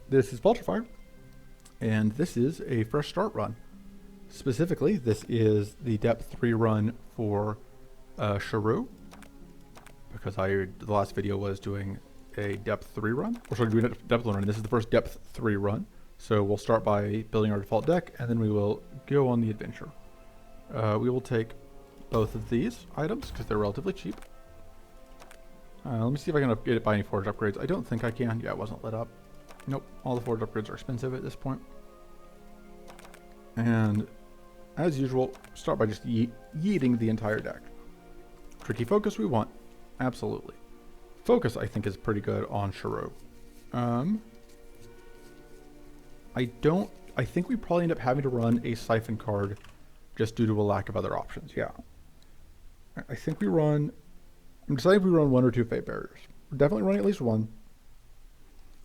This is Vulturefire, and this is a fresh start run. Specifically, this is the depth 3 run for Shrew, because the last video was doing a depth 3 run, or sorry, doing a depth 1 run, and this is the first depth 3 run. So we'll start by building our default deck, and then we will go on the adventure. We will take both of these items, because they're relatively cheap. Let me see if I can get it by any forged upgrades. I don't think I can. Yeah, it wasn't lit up. Nope, all the forged upgrades are expensive at this point. And as usual, start by just yeeting the entire deck. Tricky focus we want. Absolutely. Focus, I think, is pretty good on Shrew. I think we probably end up having to run a Siphon card just due to a lack of other options, yeah. I think we run... I'm deciding if we run 1 or 2 Fate Barriers. We're definitely running at least 1.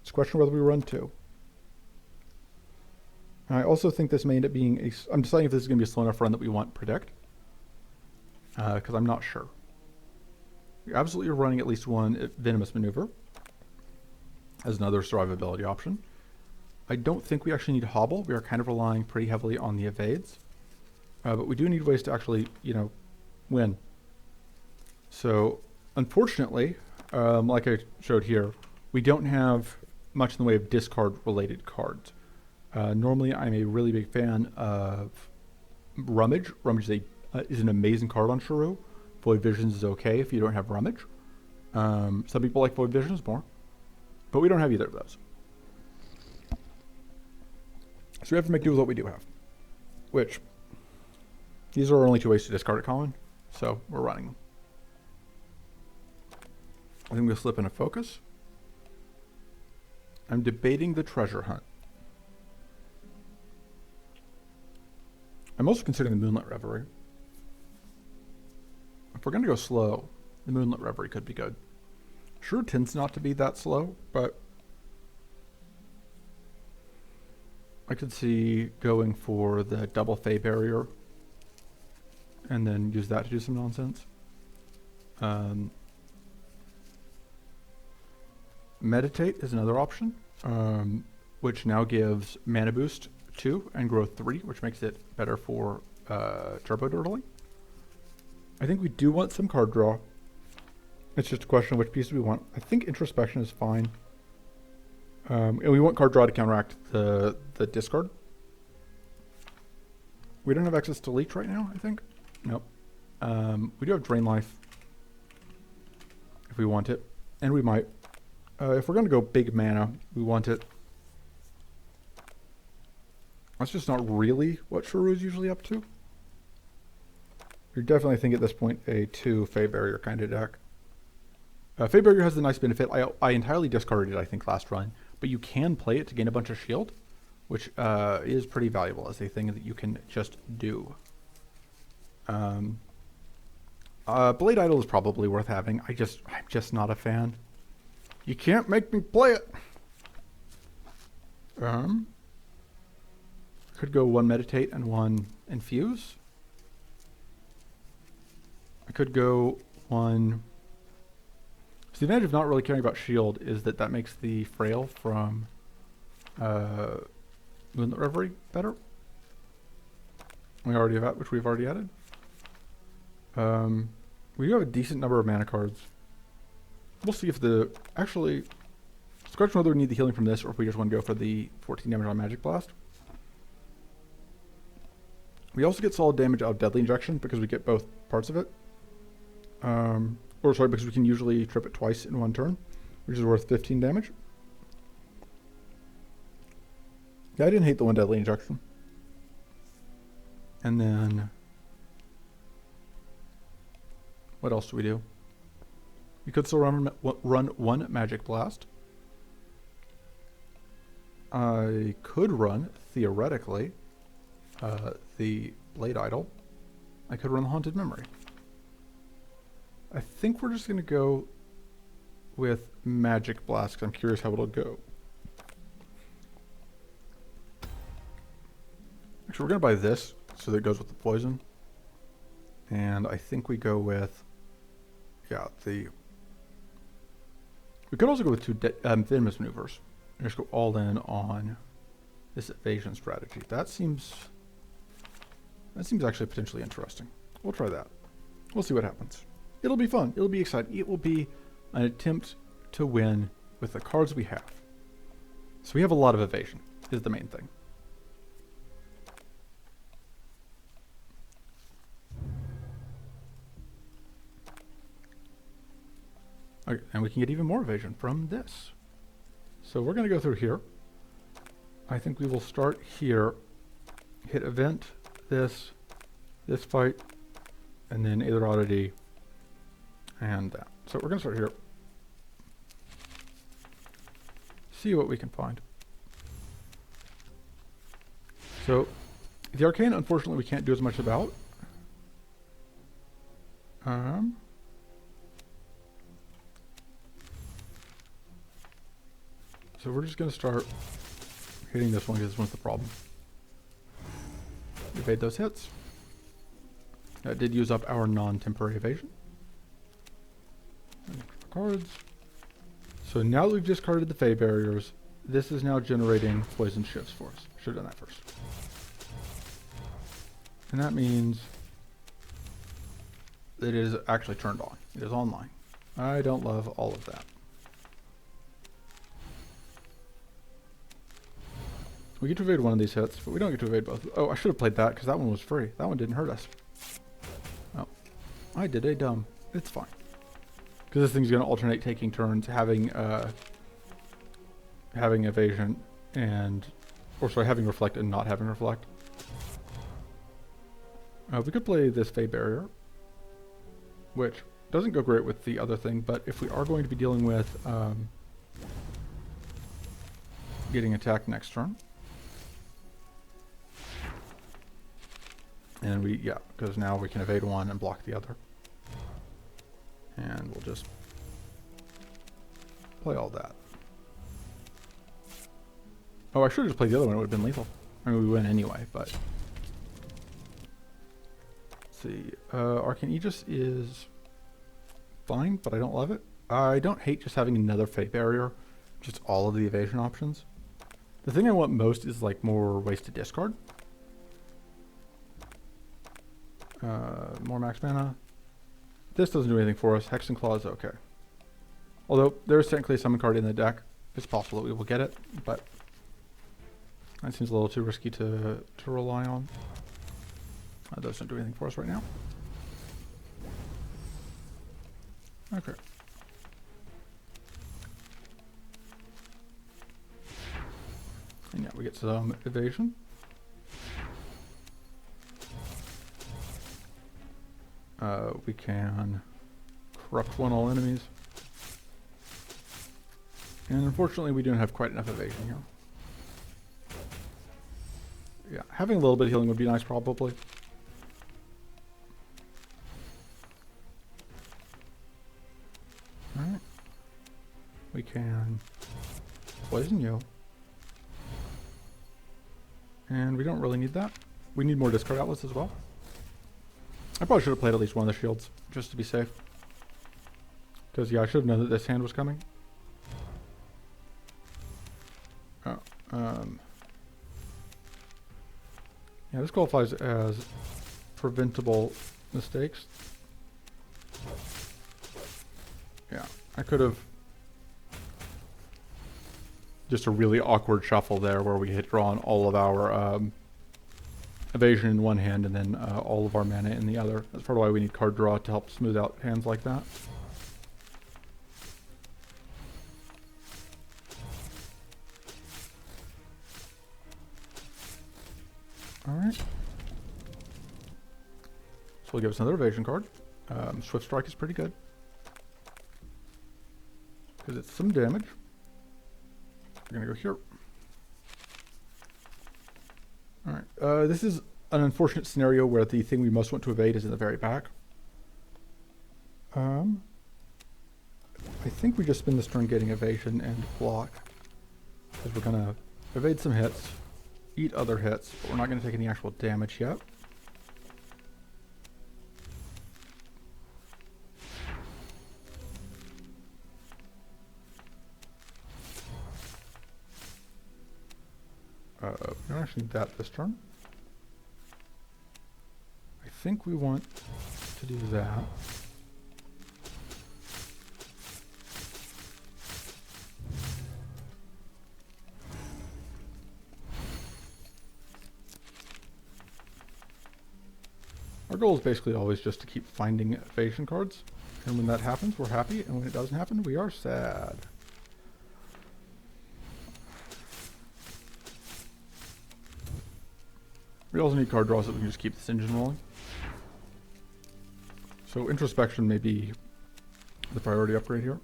It's a question of whether we run 2. And I also think this may end up being a... I'm deciding if this is going to be a slow enough run that we want Predict. Because I'm not sure. We're absolutely running at least 1 Venomous Maneuver as another survivability option. I don't think we actually need Hobble. We are kind of relying pretty heavily on the evades. But we do need ways to actually, win. So, unfortunately, like I showed here, we don't have much in the way of discard-related cards. Normally, I'm a really big fan of Rummage. Rummage is an amazing card on Shrew. Void Visions is okay if you don't have Rummage. Some people like Void Visions more, but we don't have either of those. So we have to make do with what we do have, which these are our only 2 ways to discard it, Colin. So we're running them. I think we'll slip in a focus. I'm debating the treasure hunt. I'm also considering the Moonlit Reverie. If we're going to go slow, the Moonlit Reverie could be good. Sure tends not to be that slow, but I could see going for the double Fey Barrier and then use that to do some nonsense. Meditate is another option, which now gives mana boost 2 and growth 3, which makes it better for turbo dirtling. I think we do want some card draw. It's just a question of which pieces we want. I think introspection is fine. And we want card draw to counteract the discard. We don't have access to leech right now, I think. Nope. We do have drain life if we want it, and we might. If we're going to go big mana, we want it. That's just not really what Shrew is usually up to. You're definitely, I think, at this point, a 2 Fey Barrier kind of deck. Fey Barrier has the nice benefit. I entirely discarded it, I think, last run, but you can play it to gain a bunch of shield, which is pretty valuable as a thing that you can just do. Blade Idol is probably worth having. I'm just not a fan. You can't make me play it. Could go 1 Meditate and 1 Infuse. I could go 1... So the advantage of not really caring about shield is that makes the Frail from Moonlit Reverie better. We already have that, which we've already added. We do have a decent number of mana cards. We'll see if actually, it's a question whether we need the healing from this or if we just want to go for the 14 damage on Magic Blast. We also get solid damage out of Deadly Injection because we get both parts of it. Because we can usually trip it twice in 1 turn, which is worth 15 damage. Yeah, I didn't hate the 1 Deadly Injection. And then, what else do we do? We could still run 1 Magic Blast. I could run, theoretically, the Blade Idol. I could run the Haunted Memory. I think we're just going to go with Magic Blast because I'm curious how it'll go. Actually, we're going to buy this so that it goes with the poison. And I think we go with, we could also go with 2 Venomous Maneuvers. and just go all in on this evasion strategy. That seems actually potentially interesting. We'll try that. We'll see what happens. It'll be fun. It'll be exciting. It will be an attempt to win with the cards we have. So we have a lot of evasion, is the main thing. Okay, and we can get even more evasion from this. So we're going to go through here. I think we will start here, hit event, this fight, and then either oddity and that. So we're going to start here. See what we can find. So the arcane, unfortunately, we can't do as much about. So we're just going to start hitting this one because this one's the problem. Evade those hits. That did use up our non-temporary evasion. Cards. So now that we've discarded the Fey barriers, this is now generating poison shifts for us. Should have done that first. And that means that it is actually turned on. It is online. I don't love all of that. We get to evade one of these hits, but we don't get to evade both. Oh, I should have played that because that one was free. That one didn't hurt us. Oh, I did a dumb. It's fine. Because this thing's going to alternate taking turns, having evasion and, or sorry, having reflect and not having reflect. We could play this Fey barrier, which doesn't go great with the other thing, but if we are going to be dealing with getting attacked next turn, and we, yeah, because now we can evade one and block the other. And we'll just play all that. Oh, I should have just played the other one. It would have been lethal. I mean, we win anyway, but... Let's see. Arcane Aegis is fine, but I don't love it. I don't hate just having another Fate Barrier. Just all of the evasion options. The thing I want most is, like, more ways to discard. More max mana. This doesn't do anything for us. Hex and Claw is okay. Although, there's technically a summon card in the deck. It's possible that we will get it, but that seems a little too risky to rely on. Those don't do anything for us right now. Okay. And yeah, we get some evasion. We can corrupt one all enemies. And unfortunately, we don't have quite enough evasion here. Yeah, having a little bit of healing would be nice, probably. Alright. We can poison you. And we don't really need that. We need more discard outlets as well. I probably should have played at least one of the shields, just to be safe. Because, yeah, I should have known that this hand was coming. Oh, yeah, this qualifies as preventable mistakes. Yeah, I could have just a really awkward shuffle there where we had drawn all of our evasion in one hand and then all of our mana in the other. That's part of why we need card draw to help smooth out hands like that. Alright. So we'll give us another evasion card. Swift Strike is pretty good. Because it's some damage. We're going to go here. Alright. This is an unfortunate scenario where the thing we most want to evade is in the very back. I think we just spend this turn getting evasion and block. Because we're going to evade some hits, eat other hits, but we're not going to take any actual damage yet. We don't actually need that this turn. I think we want to do that. Our goal is basically always just to keep finding evasion cards. And when that happens, we're happy. And when it doesn't happen, we are sad. We also need card draws so we can just keep this engine rolling. So introspection may be the priority upgrade here.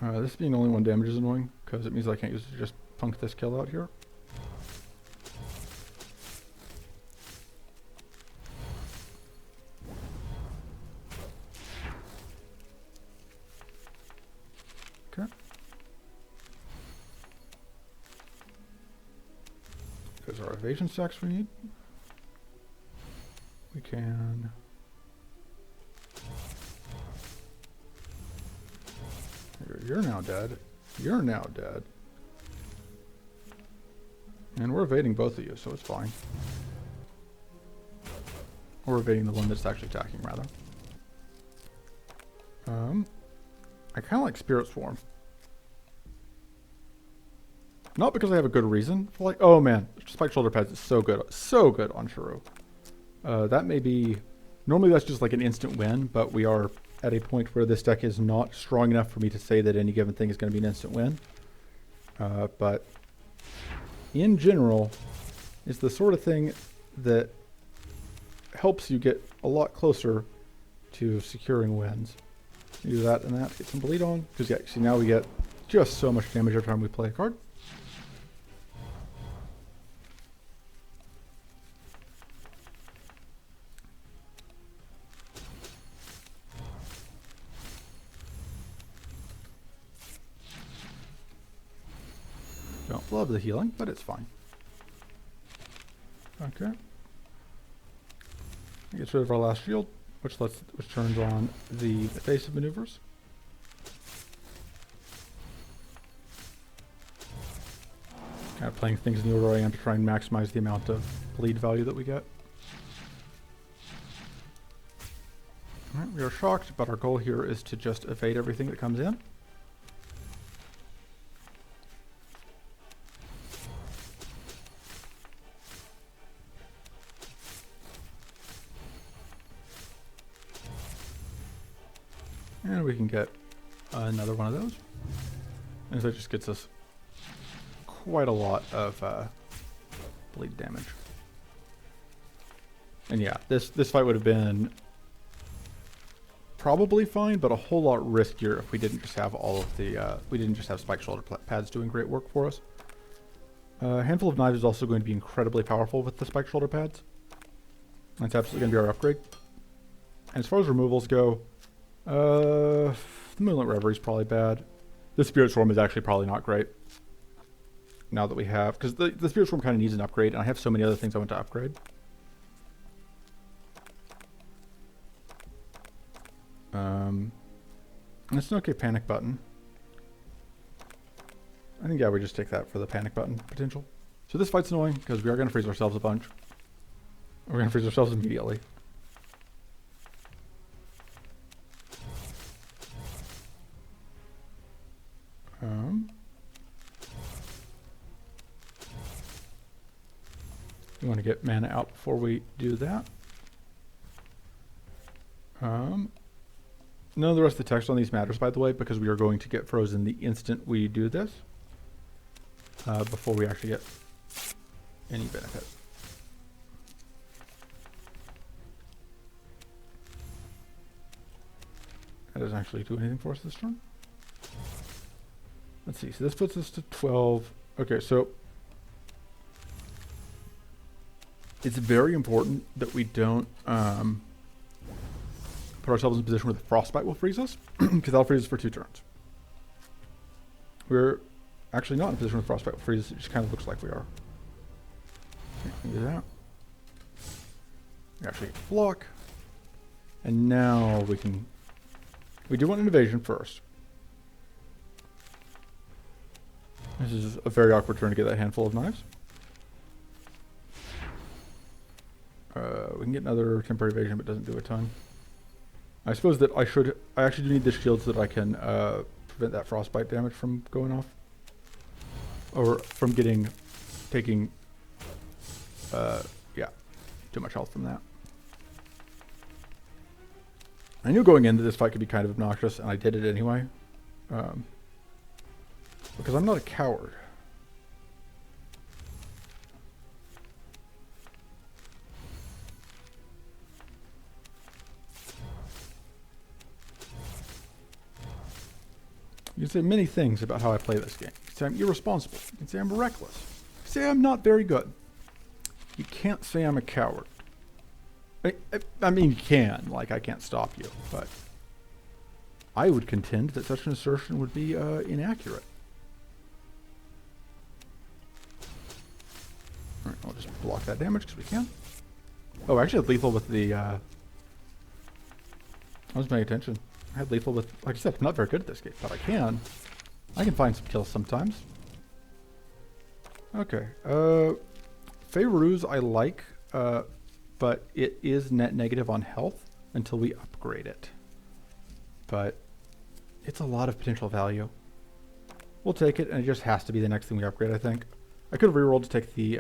This being only 1 damage is annoying, because it means I can't use it to just punk this kill out here. Okay. There's our evasion stacks we need. We can... You're now dead. You're now dead. And we're evading both of you, so it's fine. Or evading the one that's actually attacking, rather. I kind of like Spirit Swarm. Not because I have a good reason for like, oh man, Spike Shoulder Pads is so good on Shuru. That may be, normally that's just like an instant win, but we are at a point where this deck is not strong enough for me to say that any given thing is going to be an instant win. But in general, it's the sort of thing that helps you get a lot closer to securing wins. Do that and that, get some bleed on, because yeah, see now we get just so much damage every time we play a card. Don't love the healing, but it's fine. Okay. Gets rid of our last shield, which turns on the evasive maneuvers. Kind of playing things in the order I am to try and maximize the amount of bleed value that we get. Alright, we are shocked, but our goal here is to just evade everything that comes in. And we can get another one of those. And so it just gets us quite a lot of bleed damage. And yeah, this fight would have been probably fine, but a whole lot riskier if we didn't just have all of the, we didn't just have Spike Shoulder Pads doing great work for us. A handful of knives is also going to be incredibly powerful with the Spike Shoulder Pads. That's absolutely going to be our upgrade. And as far as removals go, the Moonlit Reverie is probably bad. The Spirit Swarm is actually probably not great. Now that we have, because the Spirit Swarm kind of needs an upgrade, and I have so many other things I want to upgrade. And it's an okay panic button. I think, yeah, we just take that for the panic button potential. So this fight's annoying, because we are going to freeze ourselves a bunch. We're going to freeze ourselves immediately. We want to get mana out before we do that. None of the rest of the text on these matters, by the way, because we are going to get frozen the instant we do this. Before we actually get any benefit. That doesn't actually do anything for us this turn. Let's see, so this puts us to 12. Okay, so it's very important that we don't put ourselves in a position where the Frostbite will freeze us, because that'll freeze us for 2 turns. We're actually not in a position where Frostbite will freeze us, it just kind of looks like we are. Okay, we can do that. We actually block. And now we can... We do want an evasion first. This is a very awkward turn to get that handful of knives. We can get another temporary evasion, but it doesn't do a ton. I suppose that I actually do need this shield so that I can prevent that frostbite damage from going off. Or from taking, yeah, too much health from that. I knew going into this fight could be kind of obnoxious, and I did it anyway. Because I'm not a coward. You can say many things about how I play this game. You can say I'm irresponsible. You can say I'm reckless. You can say I'm not very good. You can't say I'm a coward. I mean, you can. Like, I can't stop you. But I would contend that such an assertion would be inaccurate. Alright, I'll just block that damage because we can. Oh, actually, I had lethal with the... I was paying attention. I had lethal with... Like I said, I'm not very good at this game, but I can. I can find some kills sometimes. Okay. Faeruz I like, but it is net negative on health until we upgrade it. But it's a lot of potential value. We'll take it, and it just has to be the next thing we upgrade, I think. I could have rerolled to take the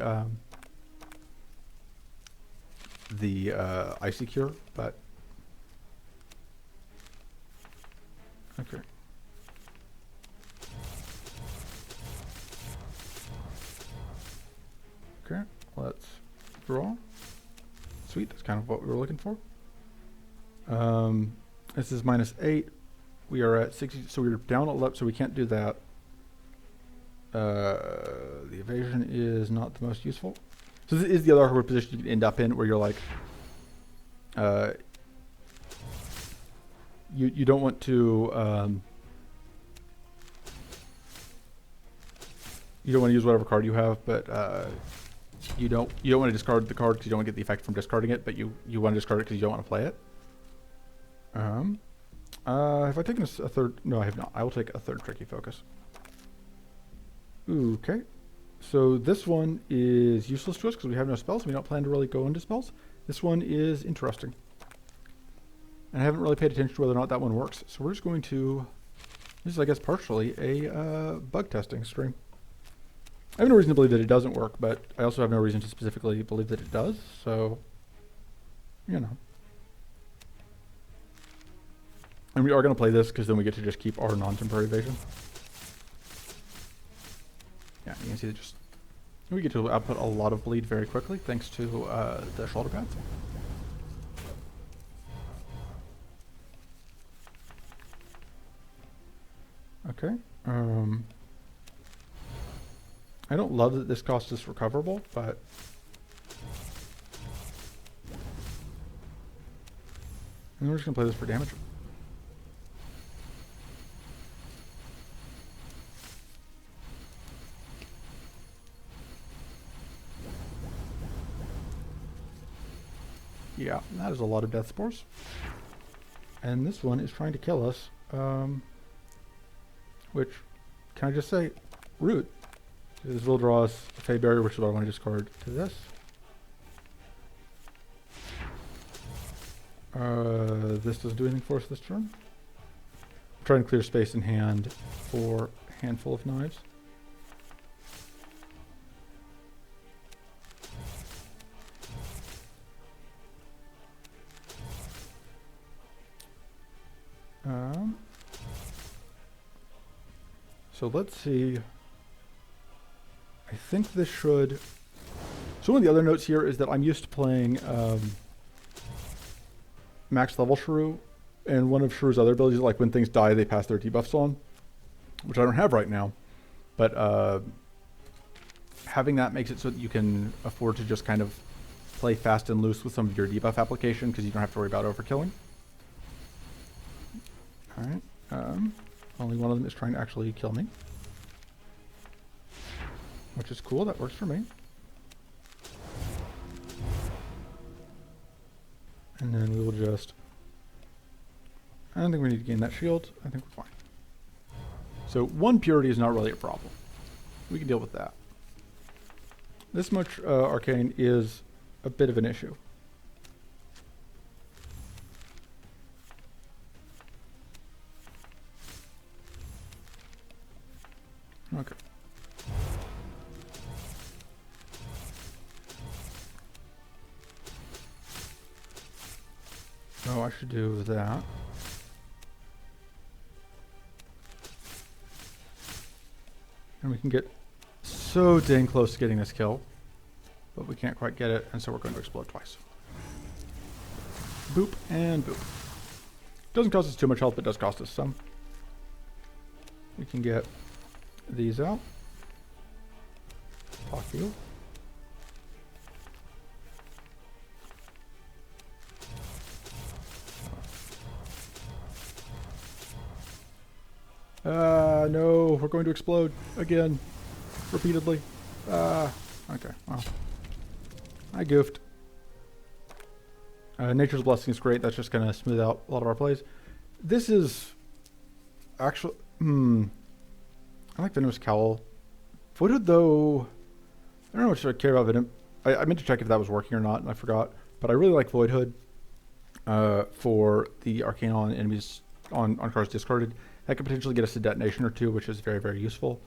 Icy Cure, but... Okay. Okay, let's draw. Sweet, that's kind of what we were looking for. This is -8. We are at 60, so we're down 11, so we can't do that. The evasion is not the most useful. So this is the other awkward position you can end up in, where you're like, you don't want to, you don't want to use whatever card you have, but you don't want to discard the card because you don't want to get the effect from discarding it, but you want to discard it because you don't want to play it. Have I taken a third? No, I have not. I will take a third tricky focus. Okay. So this one is useless to us because we have no spells. We don't plan to really go into spells. This one is interesting. And I haven't really paid attention to whether or not that one works. So we're just going to... This is, I guess, partially a bug testing stream. I have no reason to believe that it doesn't work, but I also have no reason to specifically believe that it does. So, you know. And we are going to play this because then we get to just keep our non-temporary evasion. Yeah, you can see that just... We get to output a lot of bleed very quickly thanks to the shoulder pads. Okay. I don't love that this cost is recoverable, but... And we're just going to play this for damage. Yeah, that is a lot of death spores. And this one is trying to kill us. Which, can I just say, root. This will draw us a Fey Barrier, which is what I want to discard to this. This doesn't do anything for us this turn. I'm trying to clear space in hand for a handful of knives. So let's see. I think this should... So one of the other notes here is that I'm used to playing max level Shrew, and one of Shrew's other abilities is like when things die, they pass their debuffs on, which I don't have right now. But having that makes it so that you can afford to just kind of play fast and loose with some of your debuff application because you don't have to worry about overkilling. Alright. Only one of them is trying to actually kill me. Which is cool, that works for me. And then we will just... I don't think we need to gain that shield. I think we're fine. So 1 purity is not really a problem. We can deal with that. This much arcane is a bit of an issue. Okay. Oh, I should do that. And we can get so dang close to getting this kill. But we can't quite get it, and so we're going to explode twice. Boop and boop. Doesn't cost us too much health, but does cost us some. We can get these out. Talk you. No, we're going to explode again, repeatedly. Okay, well, I goofed. Nature's Blessing is great. That's just going to smooth out a lot of our plays. This is actually, I like Venomous Cowl. Voidhood, though, I don't know much I care about Venom. I meant to check if that was working or not, and I forgot. But I really like Voidhood for the Arcane on enemies on cards discarded. That could potentially get us a detonation or two, which is very, very useful.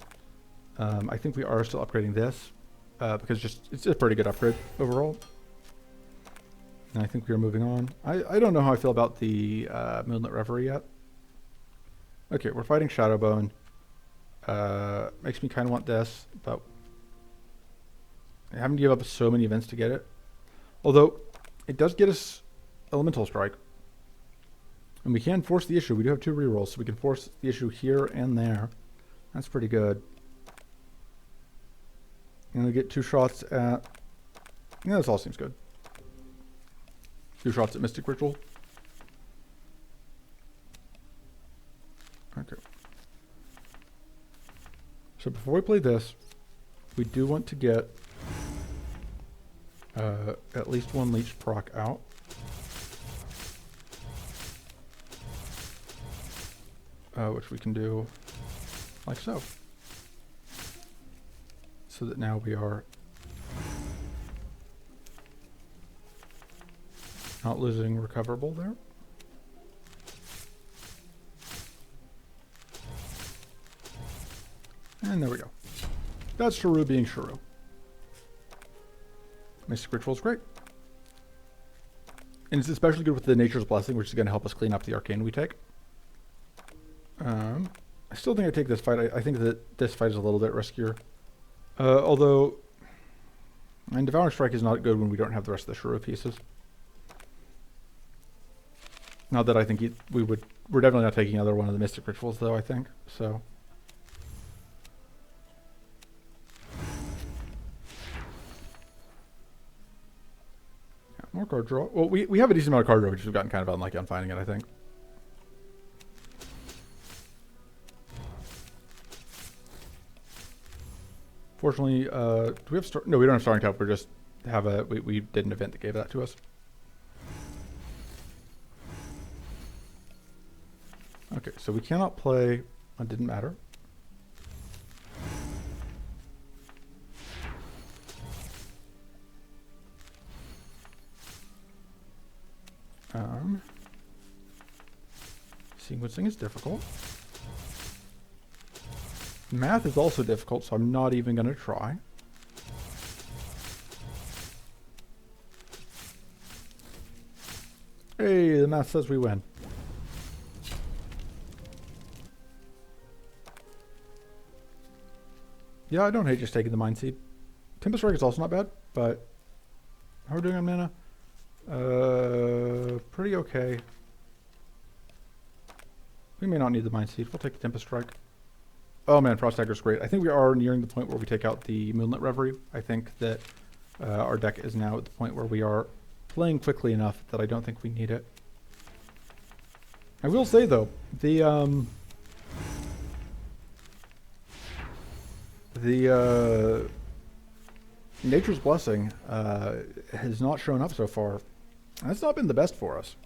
I think we are still upgrading this because it's a pretty good upgrade overall. And I think we are moving on. I don't know how I feel about the Moonlit Reverie yet. Okay, we're fighting Shadowbone. Makes me kind of want this, but I haven't given up so many events to get it. Although, it does get us Elemental Strike. And we can force the issue. We do have 2 rerolls, so we can force the issue here and there. That's pretty good. And we get 2 shots at... Yeah, this all seems good. 2 shots at Mystic Ritual. Okay. So before we play this, we do want to get at least 1 Leech proc out. Which we can do like so. So that now we are not losing recoverable there. And there we go. That's Shrew being Shrew. Mystic Ritual is great. And it's especially good with the Nature's Blessing, which is going to help us clean up the arcane we take. I still think I take this fight. I think that this fight is a little bit riskier. Although, and Devouring Strike is not good when we don't have the rest of the Shrew pieces. Not that I think we're definitely not taking another one of the Mystic Rituals, though, I think. So. Yeah, more card draw. Well, we have a decent amount of card draw, which we've gotten kind of unlucky on finding it, I think. Fortunately, do we have no, we don't have Starting Tap. We just have we did an event that gave that to us. Okay, so we cannot play. It didn't matter. Sequencing is difficult. Math is also difficult, so I'm not even going to try. Hey, the math says we win. Yeah, I don't hate just taking the Mind Seed. Tempest Strike is also not bad, but how are we doing on mana? Pretty okay. We may not need the Mind Seed. We'll take the Tempest Strike. Oh man, Frost Dagger is great. I think we are nearing the point where we take out the Moonlit Reverie. I think that our deck is now at the point where we are playing quickly enough that I don't think we need it. I will say though, the Nature's Blessing has not shown up so far. That's not been the best for us.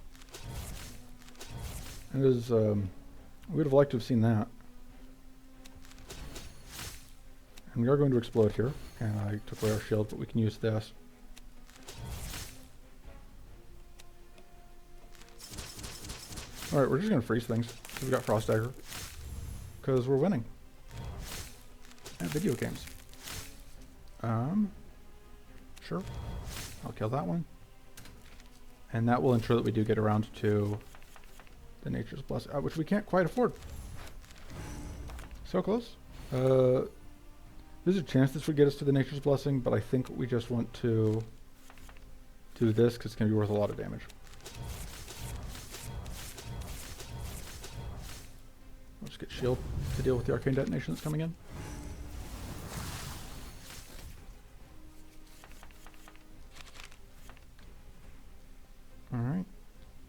It is, we would have liked to have seen that. And we are going to explode here. And I took away our shield, but we can use this. Alright, we're just going to freeze things. We got Frost Dagger. Because we're winning. At video games. Sure. I'll kill that one. And that will ensure that we do get around to the Nature's Blessing, which we can't quite afford. So close. There's a chance this would get us to the Nature's Blessing, but I think we just want to do this because it's going to be worth a lot of damage. We'll just get shield to deal with the arcane detonation that's coming in. Alright.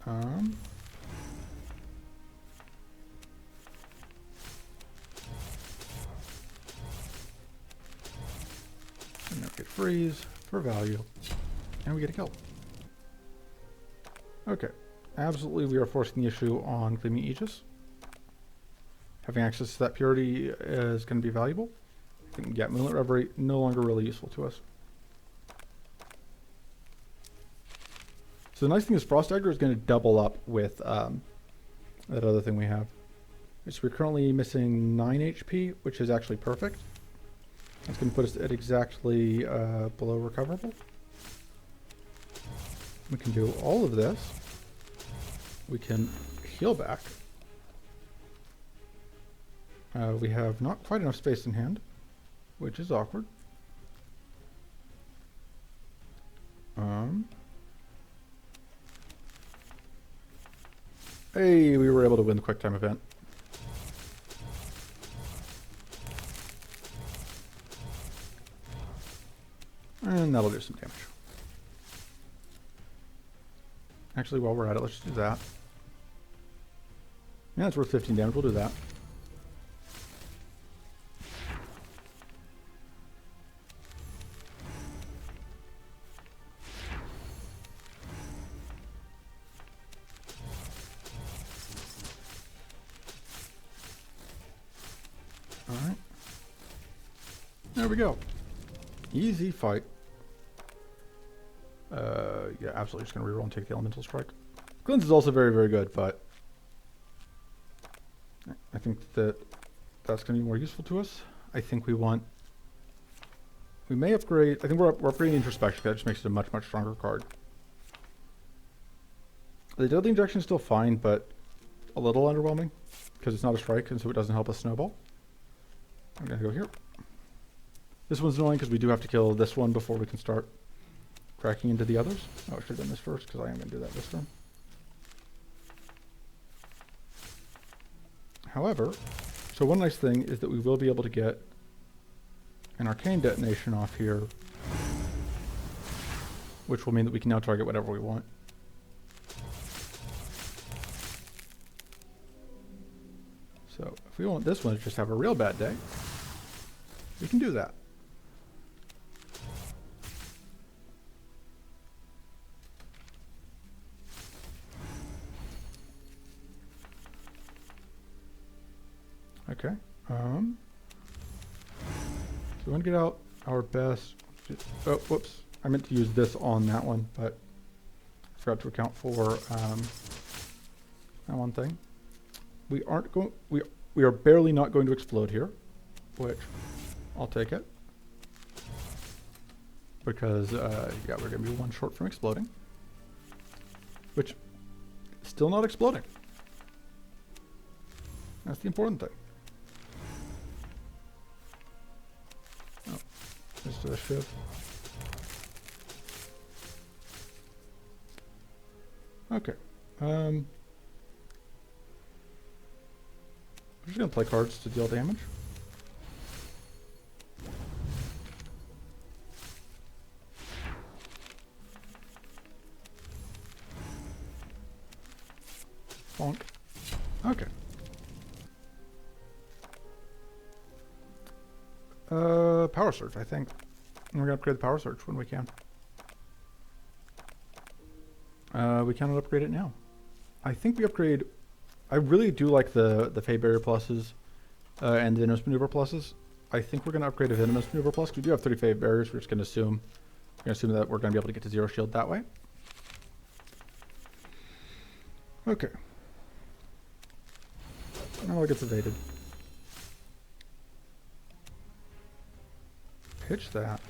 And now get freeze for value. And we get a kill. Okay. Absolutely, we are forcing the issue on Gleaming Aegis. Having access to that purity is going to be valuable. I think, yeah, Moonlit Reverie no longer really useful to us. So the nice thing is Frost Dagger is going to double up with that other thing we have. So we're currently missing 9 HP, which is actually perfect. That's going to put us at exactly below recoverable. We can do all of this. We can heal back. We have not quite enough space in hand, which is awkward. Hey, we were able to win the quick time event. And that'll do some damage. Actually, while we're at it, let's just do that. Yeah, it's worth 15 damage. We'll do that. Alright. There we go. Easy fight. Yeah, absolutely just going to reroll and take the Elemental Strike. Cleanse is also very, very good, but I think that that's going to be more useful to us. I think we may upgrade, I think we're upgrading Introspection. That just makes it a much, much stronger card. The Deadly Injection is still fine, but a little underwhelming because it's not a strike and so it doesn't help us snowball. I'm going to go here. This one's annoying because we do have to kill this one before we can start cracking into the others. Oh, I should have done this first because I am going to do that this turn. However, so one nice thing is that we will be able to get an arcane detonation off here, which will mean that we can now target whatever we want. So if we want this one to just have a real bad day, we can do that. Okay. So we want to get out our best. Oh, whoops! I meant to use this on that one, but I forgot to account for that one thing. We aren't going. We are barely not going to explode here, which I'll take it because yeah, we're going to be one short from exploding, which still not exploding. That's the important thing. Oh, just a shiv. Okay. I'm just going to play cards to deal damage. Bonk. Okay. Power Surge, I think. And we're going to upgrade the Power Surge when we can. We cannot upgrade it now. I think we upgrade... I really do like the Fey Barrier pluses and the Venomous Maneuver pluses. I think we're going to upgrade a Venomous Maneuver Plus, because we do have 35 barriers. We're just going to assume that we're going to be able to get to 0 shield that way. Okay. Oh, it gets evaded. Pitch that.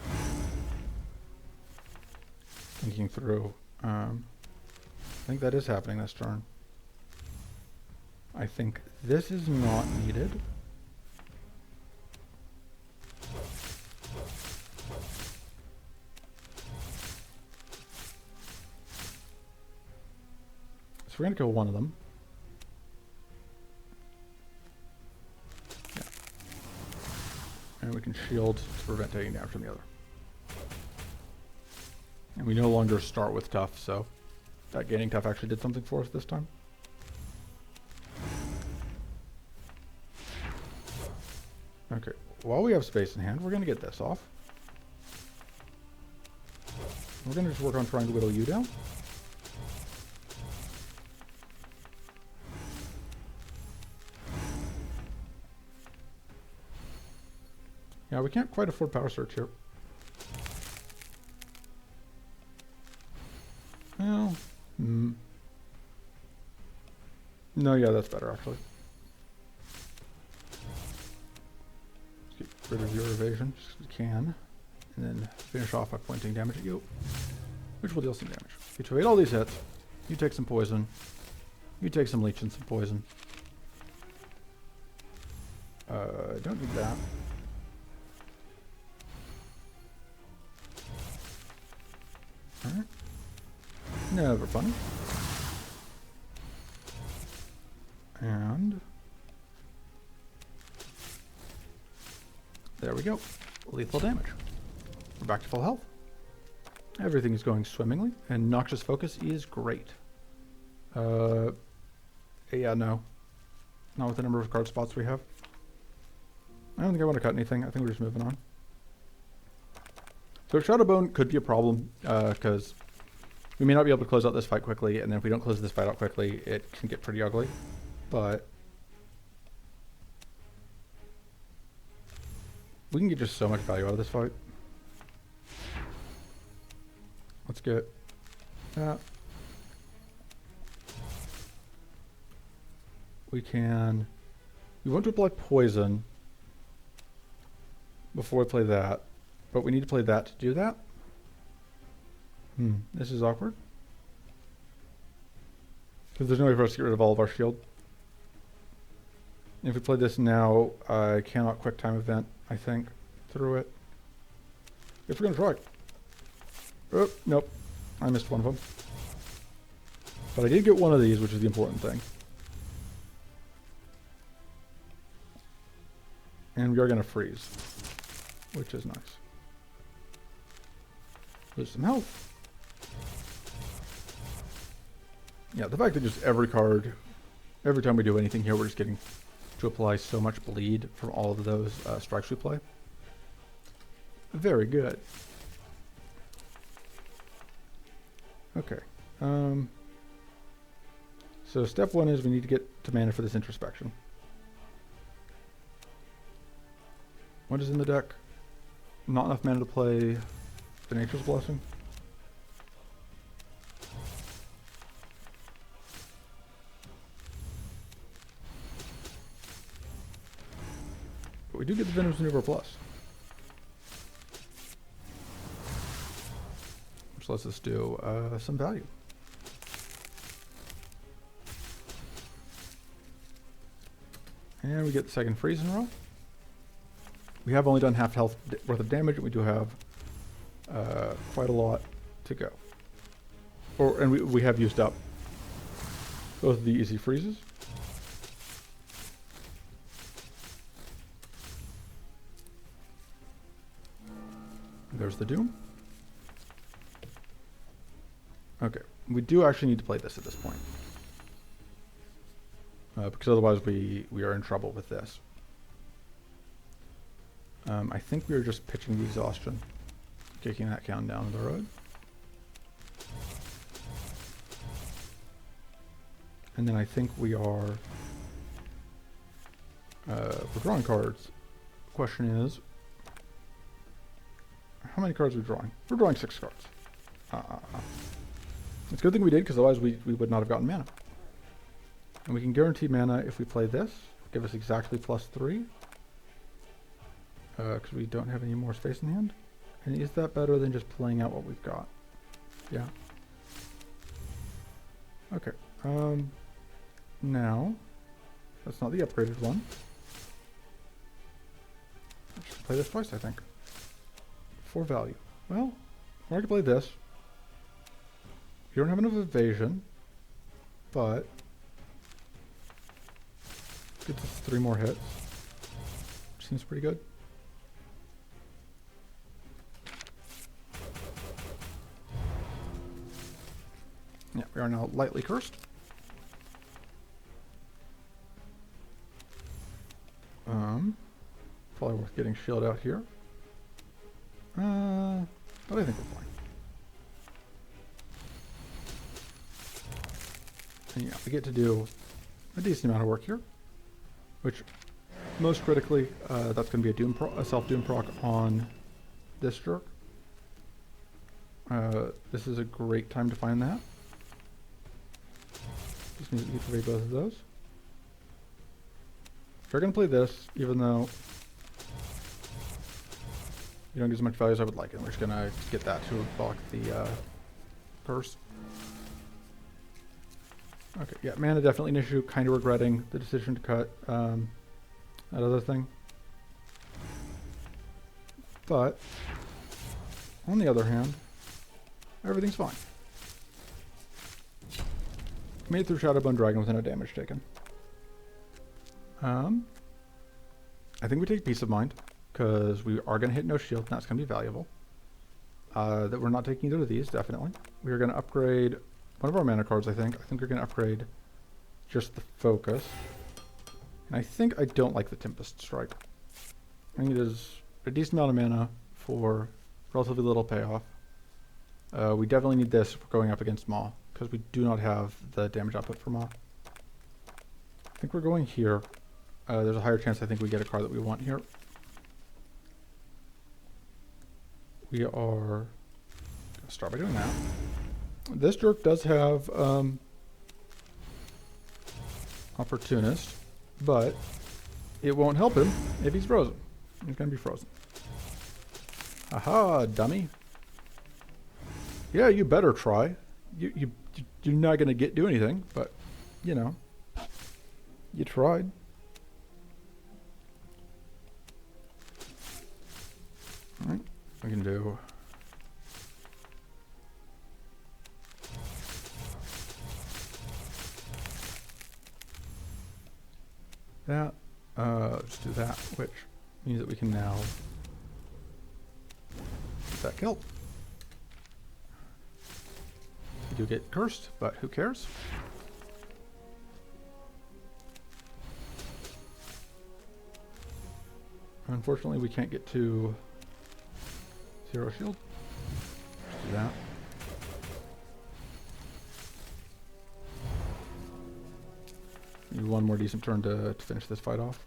Thinking through. I think that is happening this turn. I think this is not needed. So we're going to kill one of them. Yeah. And we can shield to prevent taking damage from the other. And we no longer start with tough, so that gaining tough actually did something for us this time. Okay, while we have space in hand, we're going to get this off. We're going to just work on trying to whittle you down. Yeah, we can't quite afford power search here. Well, no, yeah, that's better actually. Let's get rid of your evasion, just as we can. And then finish off by pointing damage at you, which will deal some damage. You evade all these hits. You take some poison. You take some leech and some poison. Don't need that. Alright. Never funny. And there we go. Lethal damage. We're back to full health. Everything is going swimmingly, and Noxious Focus is great. Yeah, no. Not with the number of card spots we have. I don't think I want to cut anything. I think we're just moving on. So Shadowbone could be a problem, because we may not be able to close out this fight quickly, and then if we don't close this fight out quickly, it can get pretty ugly. But we can get just so much value out of this fight. Let's get that. We want to apply poison before we play that, but we need to play that to do that. This is awkward. Because there's no way for us to get rid of all of our shield. If we play this now, I cannot quick time event, I think, through it. If we're going to try. Oh, nope. I missed one of them. But I did get one of these, which is the important thing. And we are going to freeze, which is nice. Lose some health. Yeah, the fact that just every card, every time we do anything here, we're just getting to apply so much bleed from all of those strikes we play. Very good. Okay. So step one is we need to get to mana for this introspection. What is in the deck? Not enough mana to play the Nature's Blessing. But we do get the Venomous Maneuver Plus, which lets us do some value. And we get the second freeze in a row. We have only done half health worth of damage, and we do have quite a lot to go. And we have used up both of the easy freezes. There's the Doom. Okay, we do actually need to play this at this point. Because otherwise we are in trouble with this. I think we are just pitching the exhaustion, kicking that count down the road. And then I think we are we're drawing cards Question is, how many cards are we drawing? We're drawing 6 cards. It's a good thing we did, because otherwise we would not have gotten mana. And we can guarantee mana if we play this. Give us exactly +3. Because we don't have any more space in hand. And is that better than just playing out what we've got? Yeah. Okay. Now, that's not the upgraded one. I should play this twice, I think. For value. Well, or I could play this. You don't have enough evasion, but gets us 3 more hits. Seems pretty good. Yeah, we are now lightly cursed. Probably worth getting shield out here. But I think we're fine. And yeah, we get to do a decent amount of work here, which most critically, that's going to be a self-doom proc on this jerk. This is a great time to find that. Just need to activate both of those. We're going to play this, even though you don't get as much value as I would like, and we're just going to get that to block the curse. Okay, yeah, mana definitely an issue. Kind of regretting the decision to cut that other thing. But, on the other hand, everything's fine. Made it through Shadowbone Dragon with no damage taken. I think we take Peace of Mind, because we are going to hit no shield, and that's going to be valuable. That we're not taking either of these, definitely. We are going to upgrade one of our mana cards, I think. I think we're going to upgrade just the focus. And I think I don't like the Tempest Strike. I think it is a decent amount of mana for relatively little payoff. We definitely need this if we're going up against Maw, because we do not have the damage output for Maw. I think we're going here. There's a higher chance I think we get a card that we want here. We are going to start by doing that. This jerk does have Opportunist, but it won't help him if he's frozen. He's going to be frozen. Aha, dummy. Yeah, you better try. You're not going to do anything, but, you know, you tried. Alright, we can do that. Let's do that, which means that we can now get that killed. We do get cursed, but who cares? Unfortunately, we can't get to 0 shield. Let's do that. Maybe one more decent turn to finish this fight off.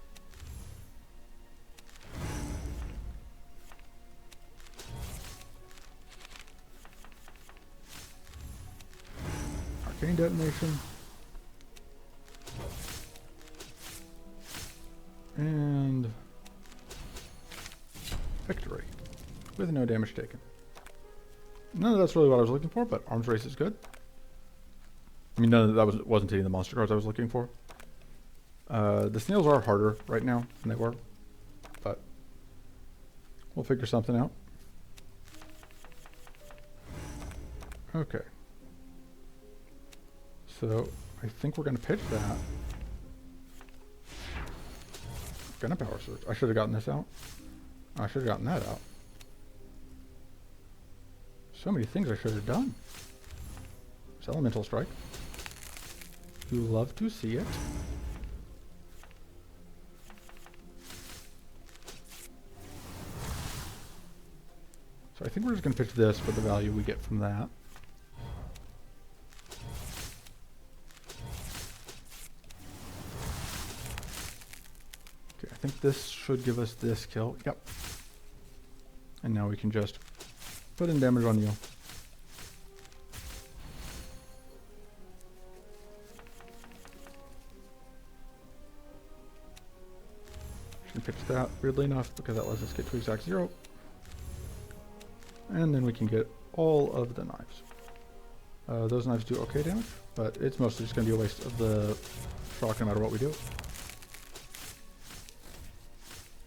Arcane Detonation. And victory with no damage taken. None of that's really what I was looking for, but Arms Race is good. I mean, none of that wasn't hitting the monster cards I was looking for. The snails are harder right now than they were, but we'll figure something out. Okay. So I think we're going to pitch that. Gonna Power Surge. I should have gotten this out. I should have gotten that out. So many things I should have done. It's Elemental Strike. You love to see it. So I think we're just going to pitch this for the value we get from that. Okay. I think this should give us this kill. Yep. And now we can just put in damage on you. Should pitch that, weirdly enough, because that lets us get to exact 0. And then we can get all of the knives. Those knives do okay damage, but it's mostly just going to be a waste of the shock no matter what we do.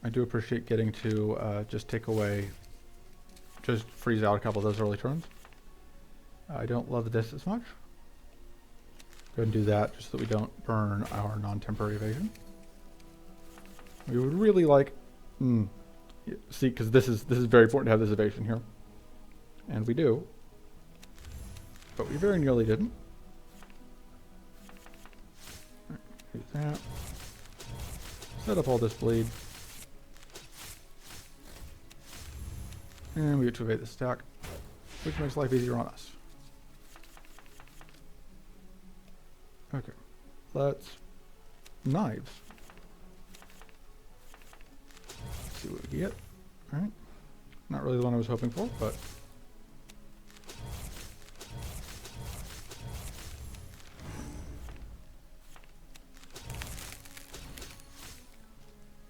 I do appreciate getting to just take away, just freeze out a couple of those early turns. I don't love this as much. Go ahead and do that just so that we don't burn our non-temporary evasion. We would really like, see, because this is very important to have this evasion here. And we do. But we very nearly didn't. Right, do that. Set up all this bleed. And we get to evade the stack, which makes life easier on us. Okay, let's knives. Let's see what we get. All right, not really the one I was hoping for, but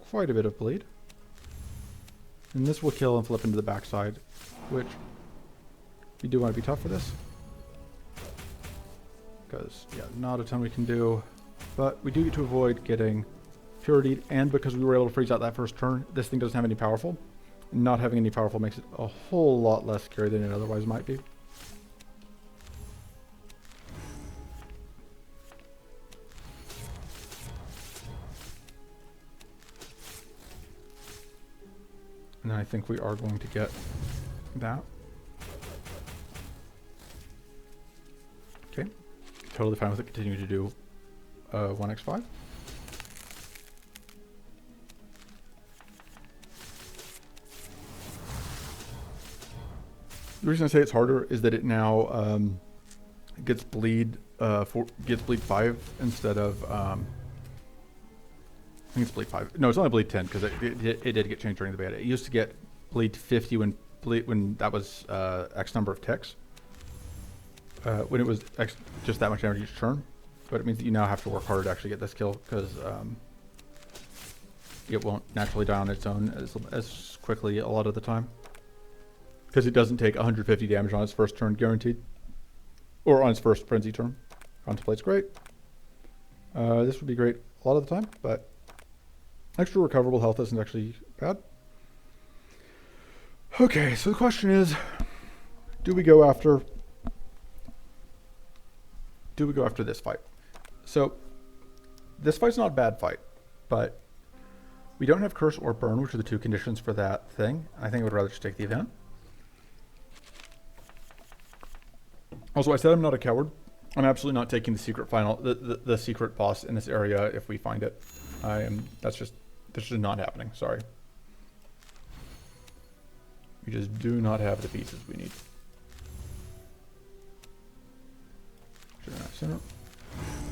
quite a bit of bleed. And this will kill and flip into the backside, which we do want to be tough for this. Because, yeah, not a ton we can do. But we do get to avoid getting purity, and because we were able to freeze out that first turn, this thing doesn't have any powerful. Not having any powerful makes it a whole lot less scary than it otherwise might be. And I think we are going to get that. Okay. Totally fine with it continuing to do 1x5. The reason I say it's harder is that it now gets bleed 5 instead of I think it's bleed 5. No, it's only bleed 10 because it did get changed during the beta. It used to get bleed 50 when that was X number of ticks. When it was X, just that much damage each turn. But it means that you now have to work harder to actually get this kill because it won't naturally die on its own as quickly a lot of the time. Because it doesn't take 150 damage on its first turn guaranteed. Or on its first frenzy turn. Contemplate's great. This would be great a lot of the time, but extra recoverable health isn't actually bad. Okay, so the question is, do we go after this fight? So this fight's not a bad fight, but we don't have curse or burn, which are the two conditions for that thing. I think I would rather just take the event. Also, I said I'm not a coward. I'm absolutely not taking the secret the secret boss in this area if we find it. That's just not happening. Sorry. We just do not have the pieces we need.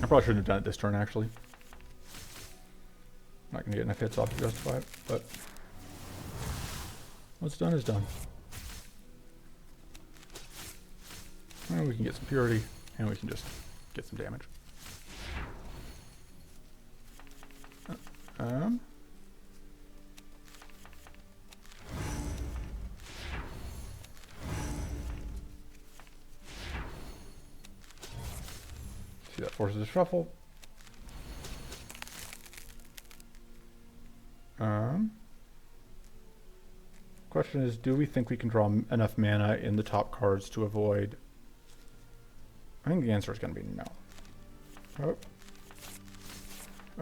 I probably shouldn't have done it this turn, actually. Not going to get enough hits off to justify it, but what's done is done. And we can get some purity, and we can just get some damage. See, that forces a shuffle. Question is, do we think we can draw enough mana in the top cards to avoid? I think the answer is going to be no. Oh.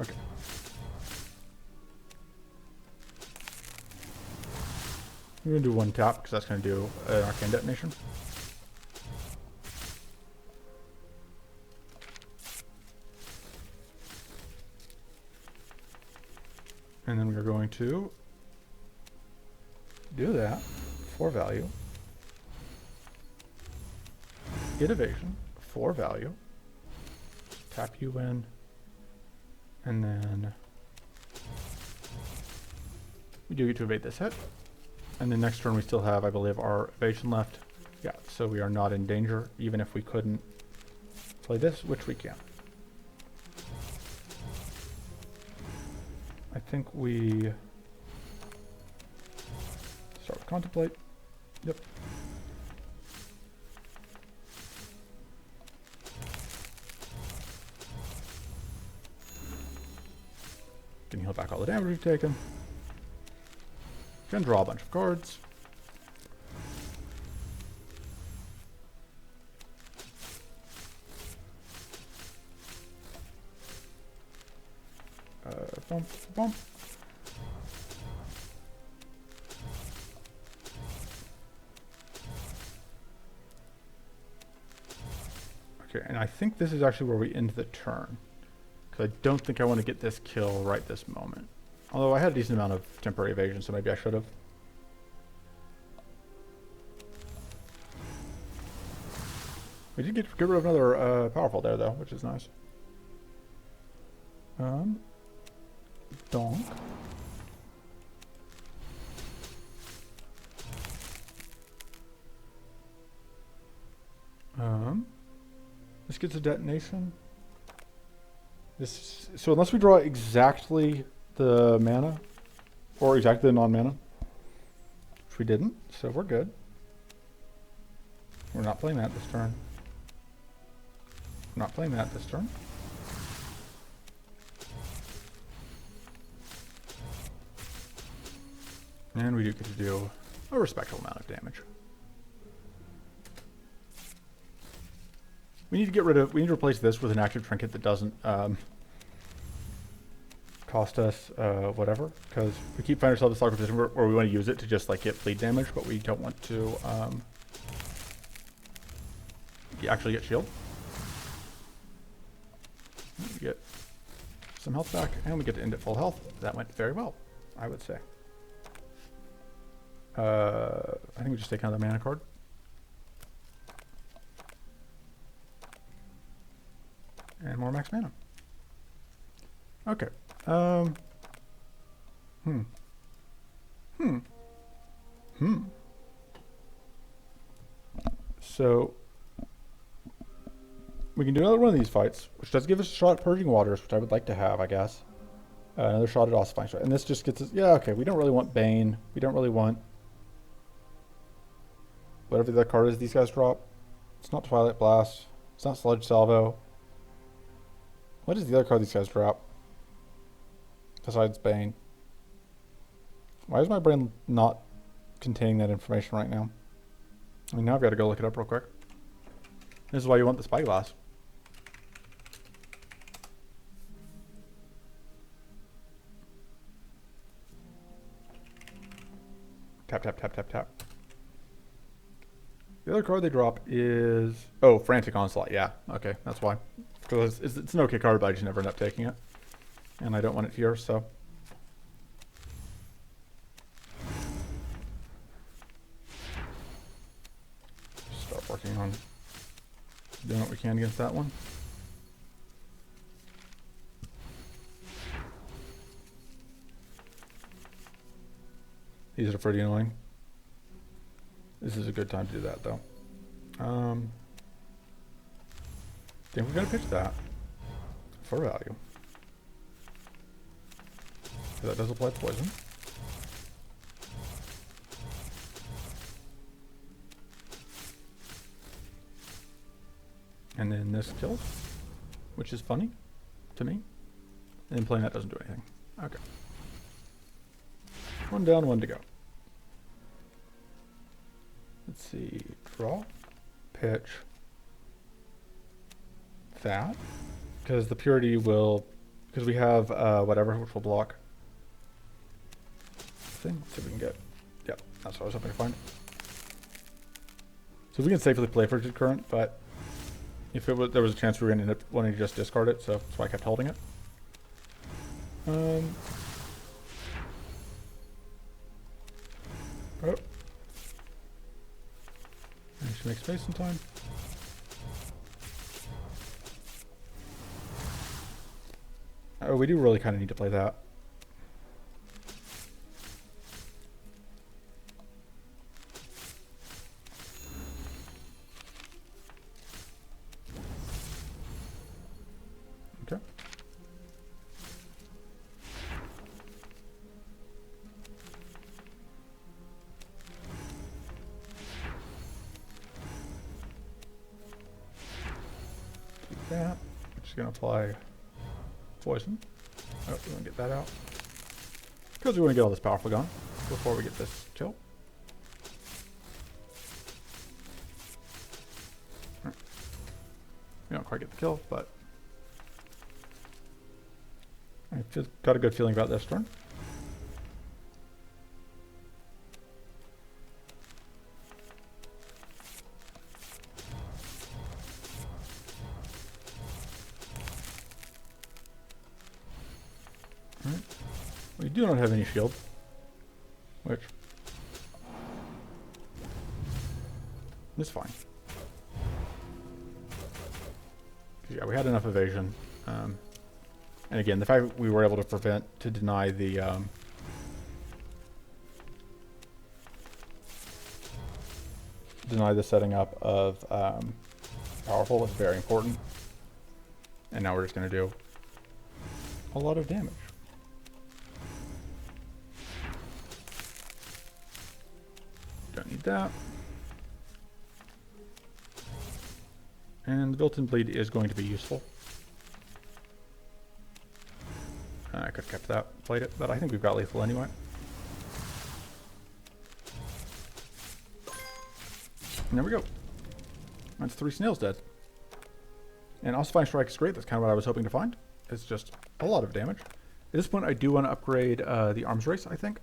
Okay. We're going to do one tap because that's going to do an arcane detonation. And then we are going to do that for value. Get evasion for value. Tap you in. And then We do get to evade this hit. And then next turn we still have, I believe, our evasion left. Yeah, so we are not in danger, even if we couldn't play this, which we can. I think we start with Contemplate. Yep. Can heal back all the damage we've taken. Can draw a bunch of cards. Bump, bump. Okay, and I think this is actually where we end the turn. Because I don't think I want to get this kill right this moment. Although I had a decent amount of temporary evasion, so maybe I should have. We did get rid of another powerful there, though, which is nice. Donk. This gets a detonation. This, so unless we draw exactly the mana, or exactly the non-mana, which we didn't, so we're good. We're not playing that this turn. We're not playing that this turn. And we do get to do a respectable amount of damage. We need to get rid of, we need to replace this with an active trinket that doesn't cost us whatever, because we keep finding ourselves in a slog position where we want to use it to just like get bleed damage, but we don't want to actually get shield. We get some health back, and we get to end at full health. That went very well, I would say. I think we just take another mana card. And more max mana. Okay. So we can do another one of these fights, which does give us a shot at Purging Waters, which I would like to have, I guess. Another shot at Ossifying Strike. And this just gets us, yeah, okay, we don't really want Bane. We don't really want whatever the other card is these guys drop. It's not Twilight Blast. It's not Sludge Salvo. What is the other card these guys drop? Besides Bane. Why is my brain not containing that information right now? I mean, now I've got to go look it up real quick. This is why you want the Spyglass. Tap, tap, tap, tap, tap. The other card they drop is... Oh, Frantic Onslaught. Yeah, okay, that's why. Because it's an okay card, but I just never end up taking it. And I don't want it here, so... Start working on doing what we can against that one. These are pretty annoying. This is a good time to do that, though. Think we're gonna pitch that for value. So that does apply poison. And then this kills, which is funny to me. And then playing that doesn't do anything. Okay. One down, one to go. Let's see. Draw. Pitch. That. Because the purity will... Because we have whatever, which will block. Thing. See if we can get... Yep, that's what I was hoping to find. So we can safely play for current, but... If it was, there was a chance we were going to end up wanting to just discard it, so that's why I kept holding it. Oh. I should make space in time. Oh, we do really kind of need to play that. that. I'm just going to apply poison. Oh, we want to get that out. Because we want to get all this powerful gone before we get this kill. Right. We don't quite get the kill, but I've just got a good feeling about this turn. Alright. We do not have any shield, which is fine. Yeah, we had enough evasion. And again, the fact that we were able to deny the setting up of powerful is very important. And now we're just going to do a lot of damage. Don't need that. And the built-in bleed is going to be useful. I could have kept that, played it, but I think we've got lethal anyway. And there we go. That's 3 snails dead. And Ossifying Strike is great. That's kind of what I was hoping to find. It's just a lot of damage. At this point, I do want to upgrade the arms race, I think.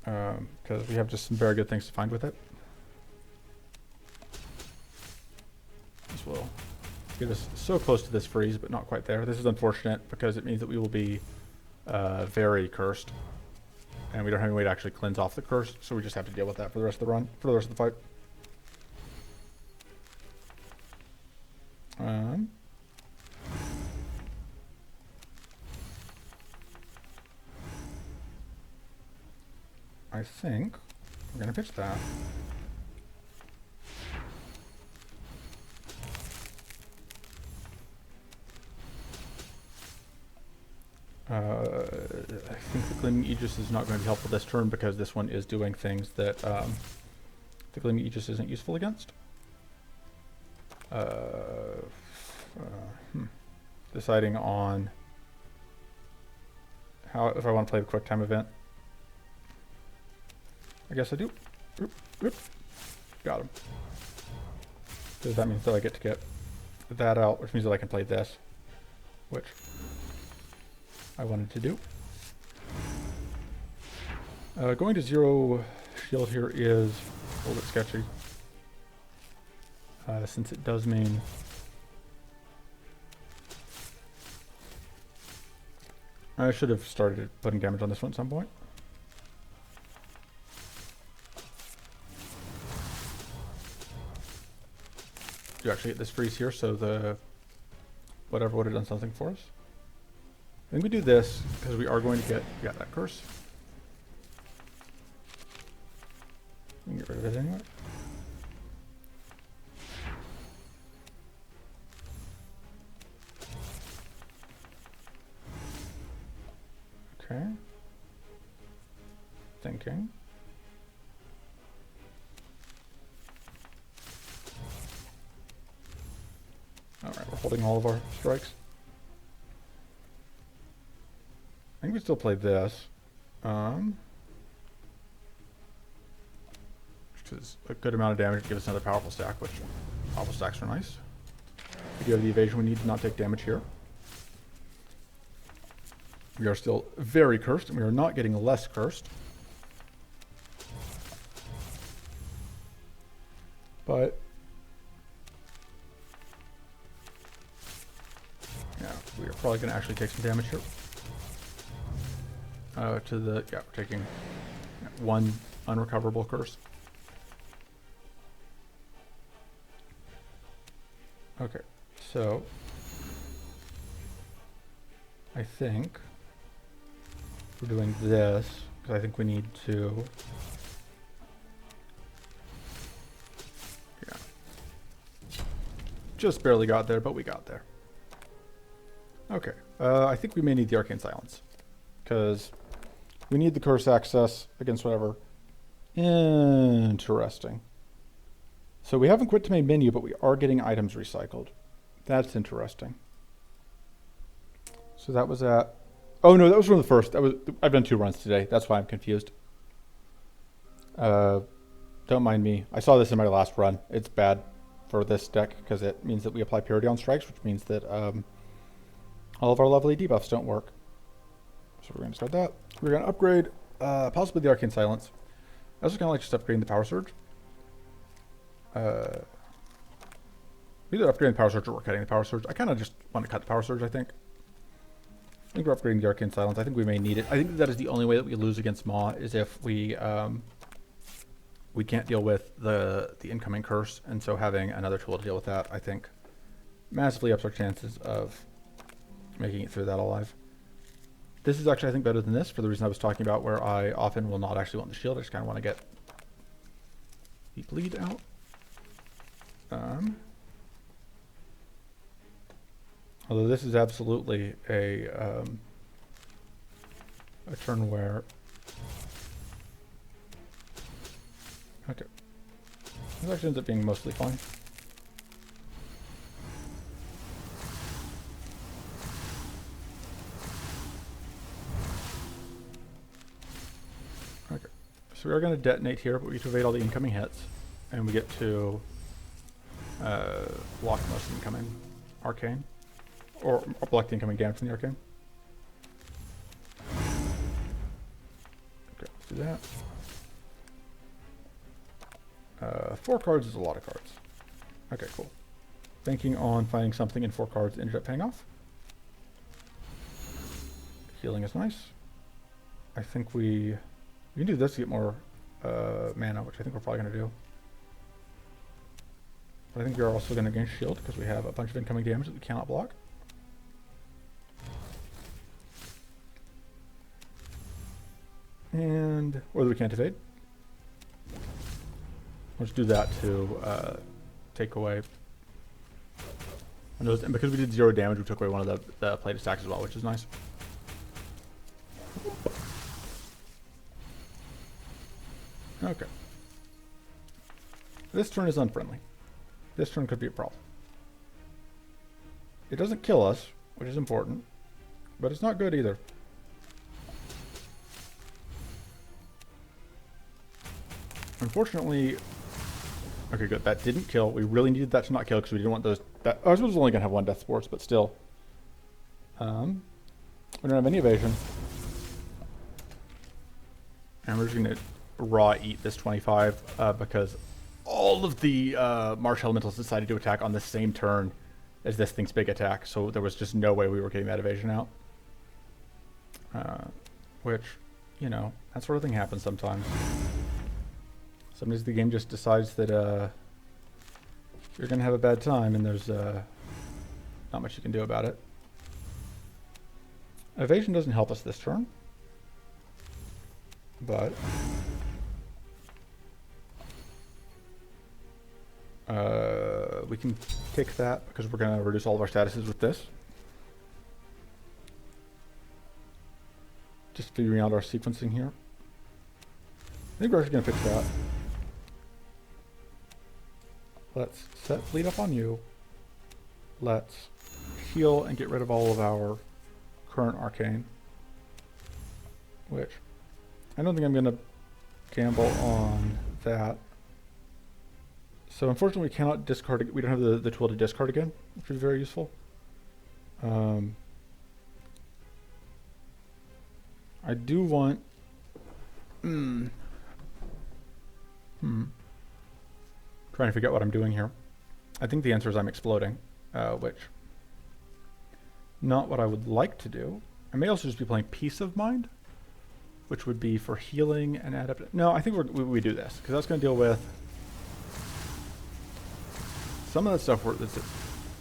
Because we have just some very good things to find with it. This will get us so close to this freeze, but not quite there. This is unfortunate because it means that we will be very cursed. And we don't have any way to actually cleanse off the curse, so we just have to deal with that for the rest of the run, for the rest of the fight. I think we're going to pitch that. I think the Gleaming Aegis is not going to be helpful this turn because this one is doing things that the Gleaming Aegis isn't useful against. Deciding on how, if I want to play the quick time event. I guess I do. Oop, oop. Got him. Because that means that I get to get that out, which means that I can play this, which I wanted to do. Going to 0 shield here is a little bit sketchy. Since it does mean I should have started putting damage on this one at some point. You actually get this freeze here, so the whatever would have done something for us. I think we do this because we are going to get that curse. We can get rid of it anyway. Okay. Thinking. Alright, we're holding all of our strikes. I think we still play this. Which is a good amount of damage to give us another powerful stack, which powerful stacks are nice. We do have the evasion we need to not take damage here. We are still very cursed, and we are not getting less cursed. But yeah, we are probably going to actually take some damage here. We're taking 1 unrecoverable curse. Okay, so I think we're doing this because I think we need to. Yeah, just barely got there, but we got there. Okay, I think we may need the Arcane Silence because we need the curse access against whatever. Interesting. So we haven't quit to main menu, but we are getting items recycled. That's interesting. So that was at... Oh no, that was from the first. I've done 2 runs today. That's why I'm confused. Don't mind me. I saw this in my last run. It's bad for this deck because it means that we apply purity on strikes, which means that all of our lovely debuffs don't work. So we're going to start that. We're going to upgrade possibly the Arcane Silence. I was kind of like just upgrading the Power Surge. Either upgrading the Power Surge or we're cutting the Power Surge. I kind of just want to cut the Power Surge, I think. I think we're upgrading the Arcane Silence. I think we may need it. I think that is the only way that we lose against Maw is if we can't deal with the incoming curse, and so having another tool to deal with that, I think, massively ups our chances of making it through that alive. This is actually, I think, better than this for the reason I was talking about, where I often will not actually want the shield. I just kind of want to get the bleed out. Although this is absolutely a turn where... Okay. This actually ends up being mostly fine. Okay. So we are going to detonate here, but we get to evade all the incoming hits. And we get to block most of the incoming arcane. Or block the incoming damage from the arcane. Okay, let's do that. 4 cards is a lot of cards. Okay, cool. Banking on finding something in 4 cards ended up paying off. Healing is nice. I think we can do this to get more mana, which I think we're probably going to do. But I think we are also going to gain shield because we have a bunch of incoming damage that we cannot block. And, or that we can't evade. Let's do that to take away. And because we did 0 damage, we took away one of the plate attacks as well, which is nice. Okay. This turn is unfriendly. This turn could be a problem. It doesn't kill us, which is important, but it's not good either. Unfortunately, okay, good. That didn't kill. We really needed that to not kill because we didn't want those. I was only gonna have 1 death sports, but still. We don't have any evasion, and we're just gonna raw eat this 25 because all of the marsh elementals decided to attack on the same turn as this thing's big attack, so there was just no way we were getting that evasion out. Which, you know, that sort of thing happens sometimes. Sometimes the game just decides that you're going to have a bad time and there's not much you can do about it. Evasion doesn't help us this turn, but we can take that because we're going to reduce all of our statuses with this. Just figuring out our sequencing here. I think we're actually going to fix that. Let's set bleed up on you. Let's heal and get rid of all of our current arcane. Which, I don't think I'm going to gamble on that. So unfortunately we cannot discard it. We don't have the tool to discard again, which is very useful. I do want... Trying to figure out what I'm doing here. I think the answer is I'm exploding, which not what I would like to do. I may also just be playing Peace of Mind, which would be for healing and adapt. No, I think we do this because that's going to deal with some of the stuff that's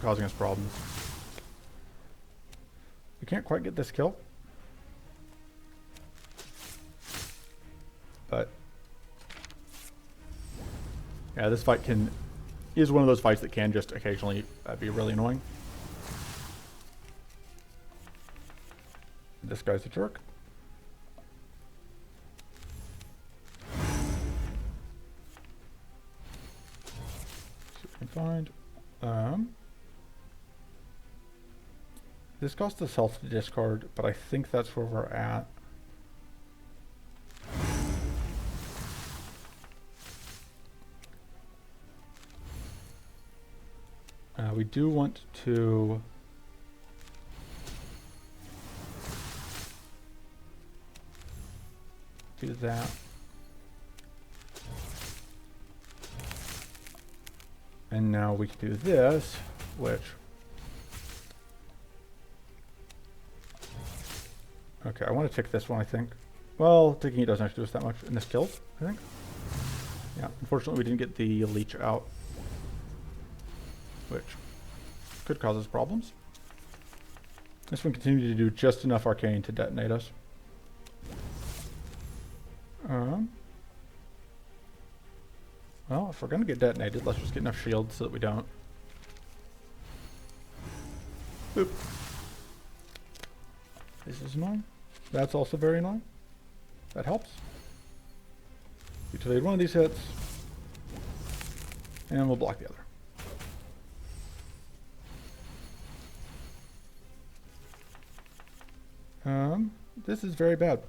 causing us problems. We can't quite get this kill, but yeah, this fight is one of those fights that can just occasionally be really annoying. This guy's a jerk. find. This costs us health to discard, but I think that's where we're at. We do want to do that. And now we can do this, which... Okay, I want to tick this one, I think. Well, ticking it doesn't actually do us that much. And this kills, I think. Yeah, unfortunately we didn't get the leech out, which could cause us problems. This one continued to do just enough arcane to detonate us. Well, if we're going to get detonated, let's just get enough shields so that we don't. Boop. This is annoying. That's also very annoying. That helps. We trade one of these hits, and we'll block the other. This is very bad.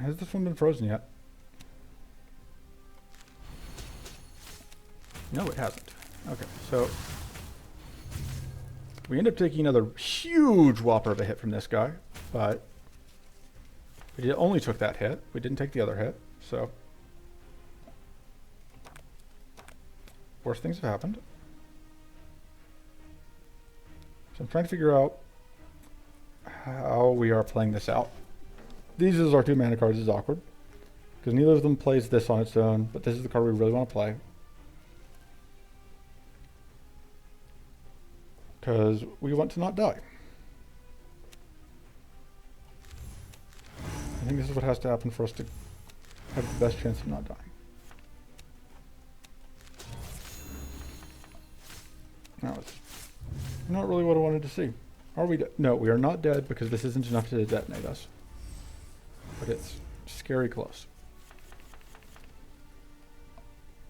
Has this one been frozen yet? No, it hasn't. Okay, so we end up taking another huge whopper of a hit from this guy, but we only took that hit. We didn't take the other hit, so worse things have happened. So I'm trying to figure out how we are playing this out. These as our 2 mana cards is awkward, because neither of them plays this on its own, but this is the card we really want to play. Because we want to not die. I think this is what has to happen for us to have the best chance of not dying. Now it's not really what I wanted to see. Are we dead? No, we are not dead because this isn't enough to detonate us. But it's scary close.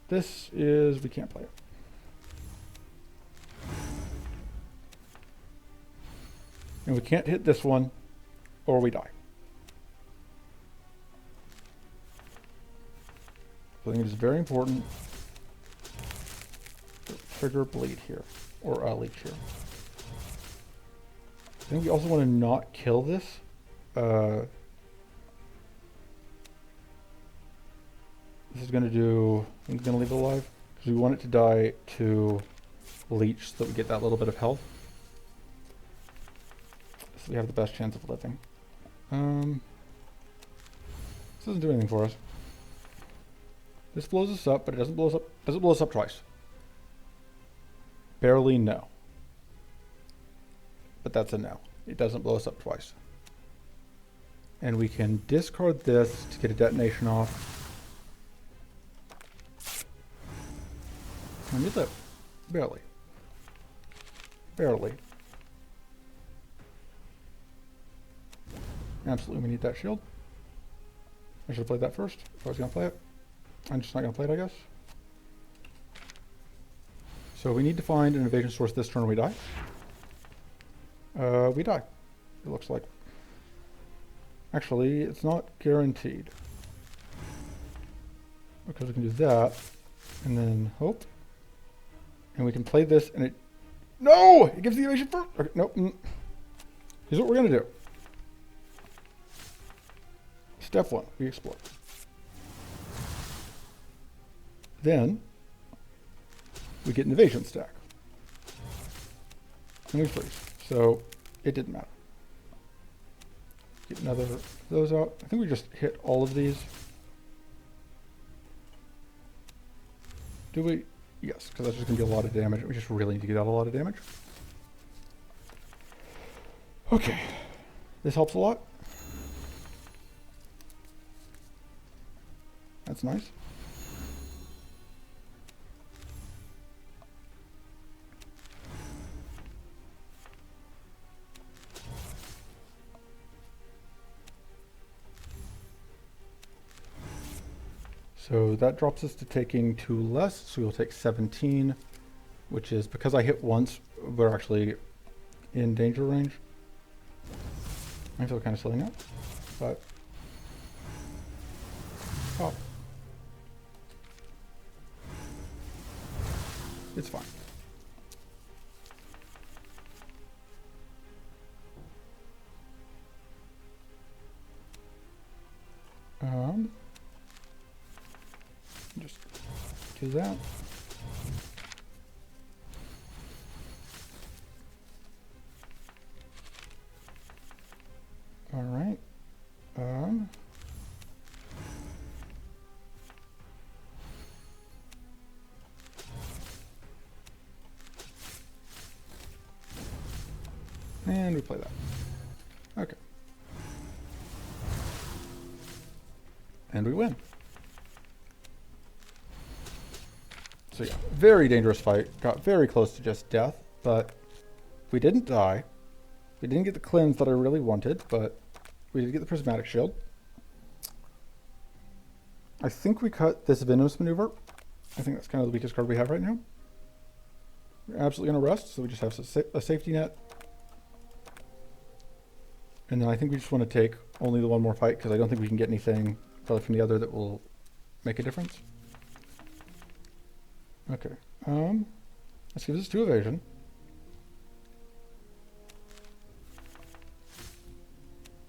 This is... we can't play it. And we can't hit this one, or we die. So I think it is very important to trigger bleed here, or leech here. I think we also want to not kill this. This is going to do... I'm going to leave it alive, because we want it to die to leech so that we get that little bit of health. So we have the best chance of living. This doesn't do anything for us. This blows us up, but it doesn't blow us up. Does it blow us up twice? Barely, no. But that's a no. It doesn't blow us up twice. And we can discard this to get a detonation off. And we live. Barely. Barely. Absolutely, we need that shield. I should have played that first if I was going to play it. I'm just not going to play it, I guess. So we need to find an evasion source this turn or we die. We die, it looks like. Actually, it's not guaranteed. Because we can do that, and then hope. And we can play this, and it... No! It gives the evasion first! Okay, nope. Here's what we're going to do. Step 1, we explore. Then, we get an evasion stack. And we freeze. So, it didn't matter. Get another of those out. I think we just hit all of these. Do we? Yes, because that's just going to be a lot of damage. We just really need to get out a lot of damage. Okay. This helps a lot. That's nice. So that drops us to taking 2 less, so we'll take 17, which is, because I hit once, we're actually in danger range. I feel kind of silly now, but... Oh. It's fine. Just do that. All right. And we play that. Okay. And we win. So yeah, very dangerous fight. Got very close to just death, but we didn't die. We didn't get the cleanse that I really wanted, but we did get the prismatic shield. I think we cut this venomous maneuver. I think that's kind of the weakest card we have right now. We're absolutely going to rest, so we just have a safety net. And then I think we just want to take only the one more fight, because I don't think we can get anything probably from the other that will make a difference. Okay. Let's give this 2 evasion.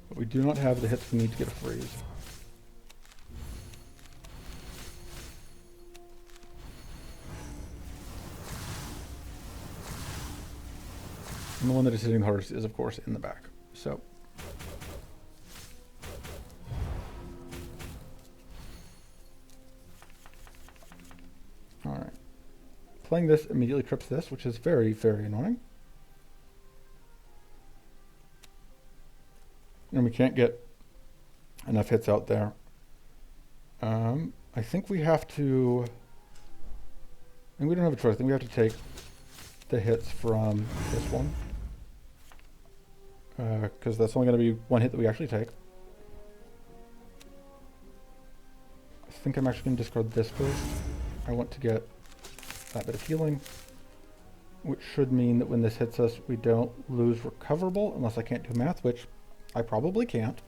But we do not have the hits we need to get a freeze. And the one that is hitting the hardest is, of course, in the back. So. Alright. Playing this immediately trips this, which is very, very annoying. And we can't get enough hits out there. I think we have to... And we don't have a choice. I think we have to take the hits from this one. Because that's only going to be one hit that we actually take. I think I'm actually going to discard this first. I want to get that bit of healing, which should mean that when this hits us, we don't lose recoverable, unless I can't do math, which I probably can't.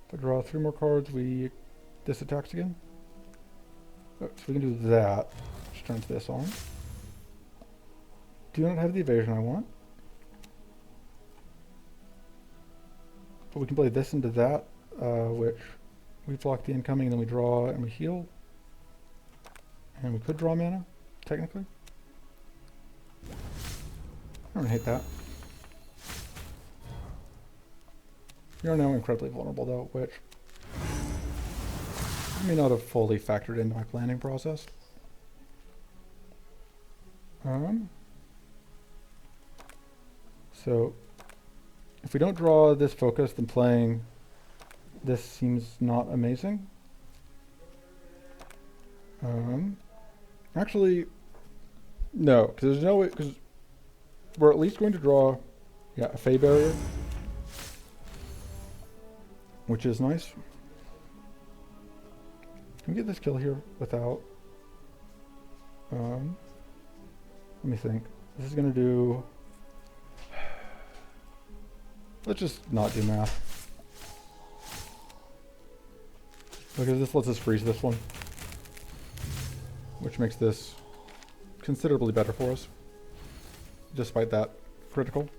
If I draw 3 more cards, this attacks again. Oh, so we can do that. Just turns this on. Do not have the evasion I want. But we can play this into that, which we block the incoming, and then we draw and we heal. And we could draw mana, technically. I don't hate that. We are now incredibly vulnerable, though, which I may not have fully factored into my planning process. So if we don't draw this focus, then playing this seems not amazing. Actually, no, because there's no way, because we're at least going to draw, yeah, a Fey barrier, which is nice. Can we get this kill here without, let me think. This is going to do, let's just not do math. Because this lets us freeze this one, which makes this considerably better for us, despite that critical.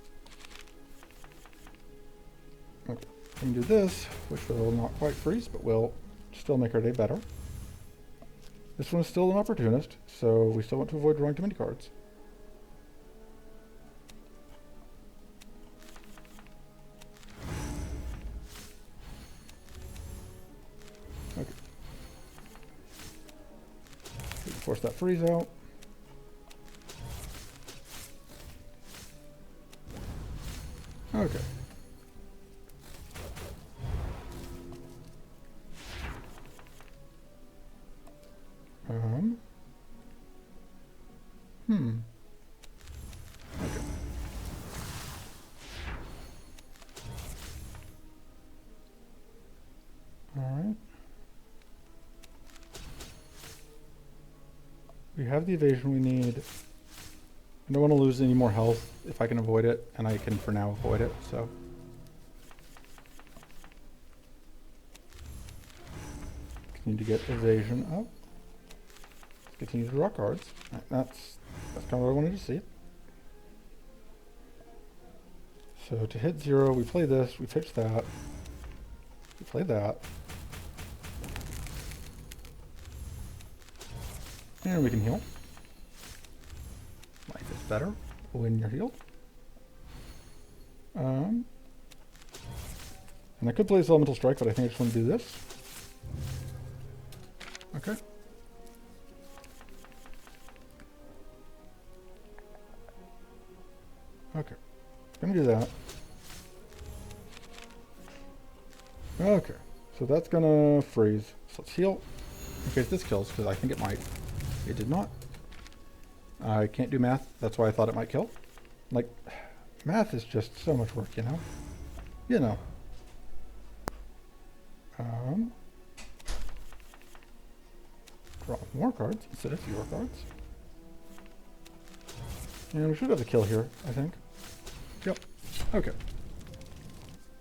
Okay, we can do this, which will not quite freeze, but will still make our day better. This one is still an opportunist, so we still want to avoid drawing too many cards. Okay. Force that freeze out. Okay. We have the evasion we need. I don't want to lose any more health if I can avoid it, and I can for now avoid it, so. Continue to get evasion up. Continue to draw cards. Right, that's kind of what I wanted to see. So to hit 0, we play this, we pitch that, we play that. And we can heal. Life is better when you're healed. And I could play this Elemental Strike, but I think I just want to do this. Okay. Okay. Gonna do that. Okay. So that's gonna freeze. So let's heal in case this kills, because I think it might. It did not. I can't do math. That's why I thought it might kill. Like, math is just so much work, you know? You know. Draw more cards instead of fewer cards. And we should have a kill here, I think. Yep. Okay.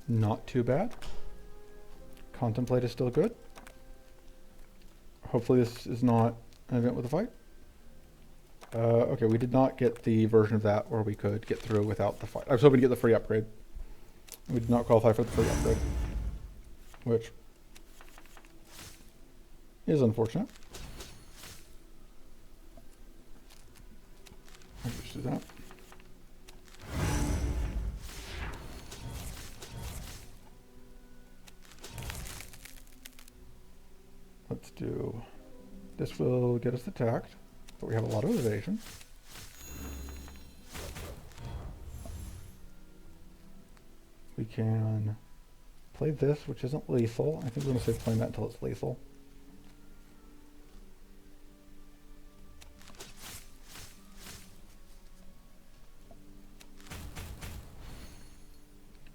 Not too bad. Contemplate is still good. Hopefully this is not an event with a fight. Okay, we did not get the version of that where we could get through without the fight. I was hoping to get the free upgrade. We did not qualify for the free upgrade, which is unfortunate. Let's just do that. Let's do, this will get us attacked, but we have a lot of evasion. We can play this, which isn't lethal. I think we're going to save playing that until it's lethal.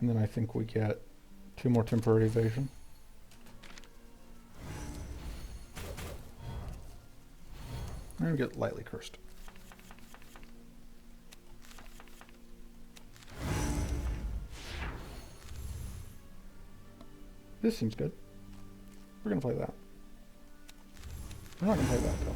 And then I think we get 2 more temporary evasion. And we get lightly cursed. This seems good. We're going to play that. We're not going to play that, though.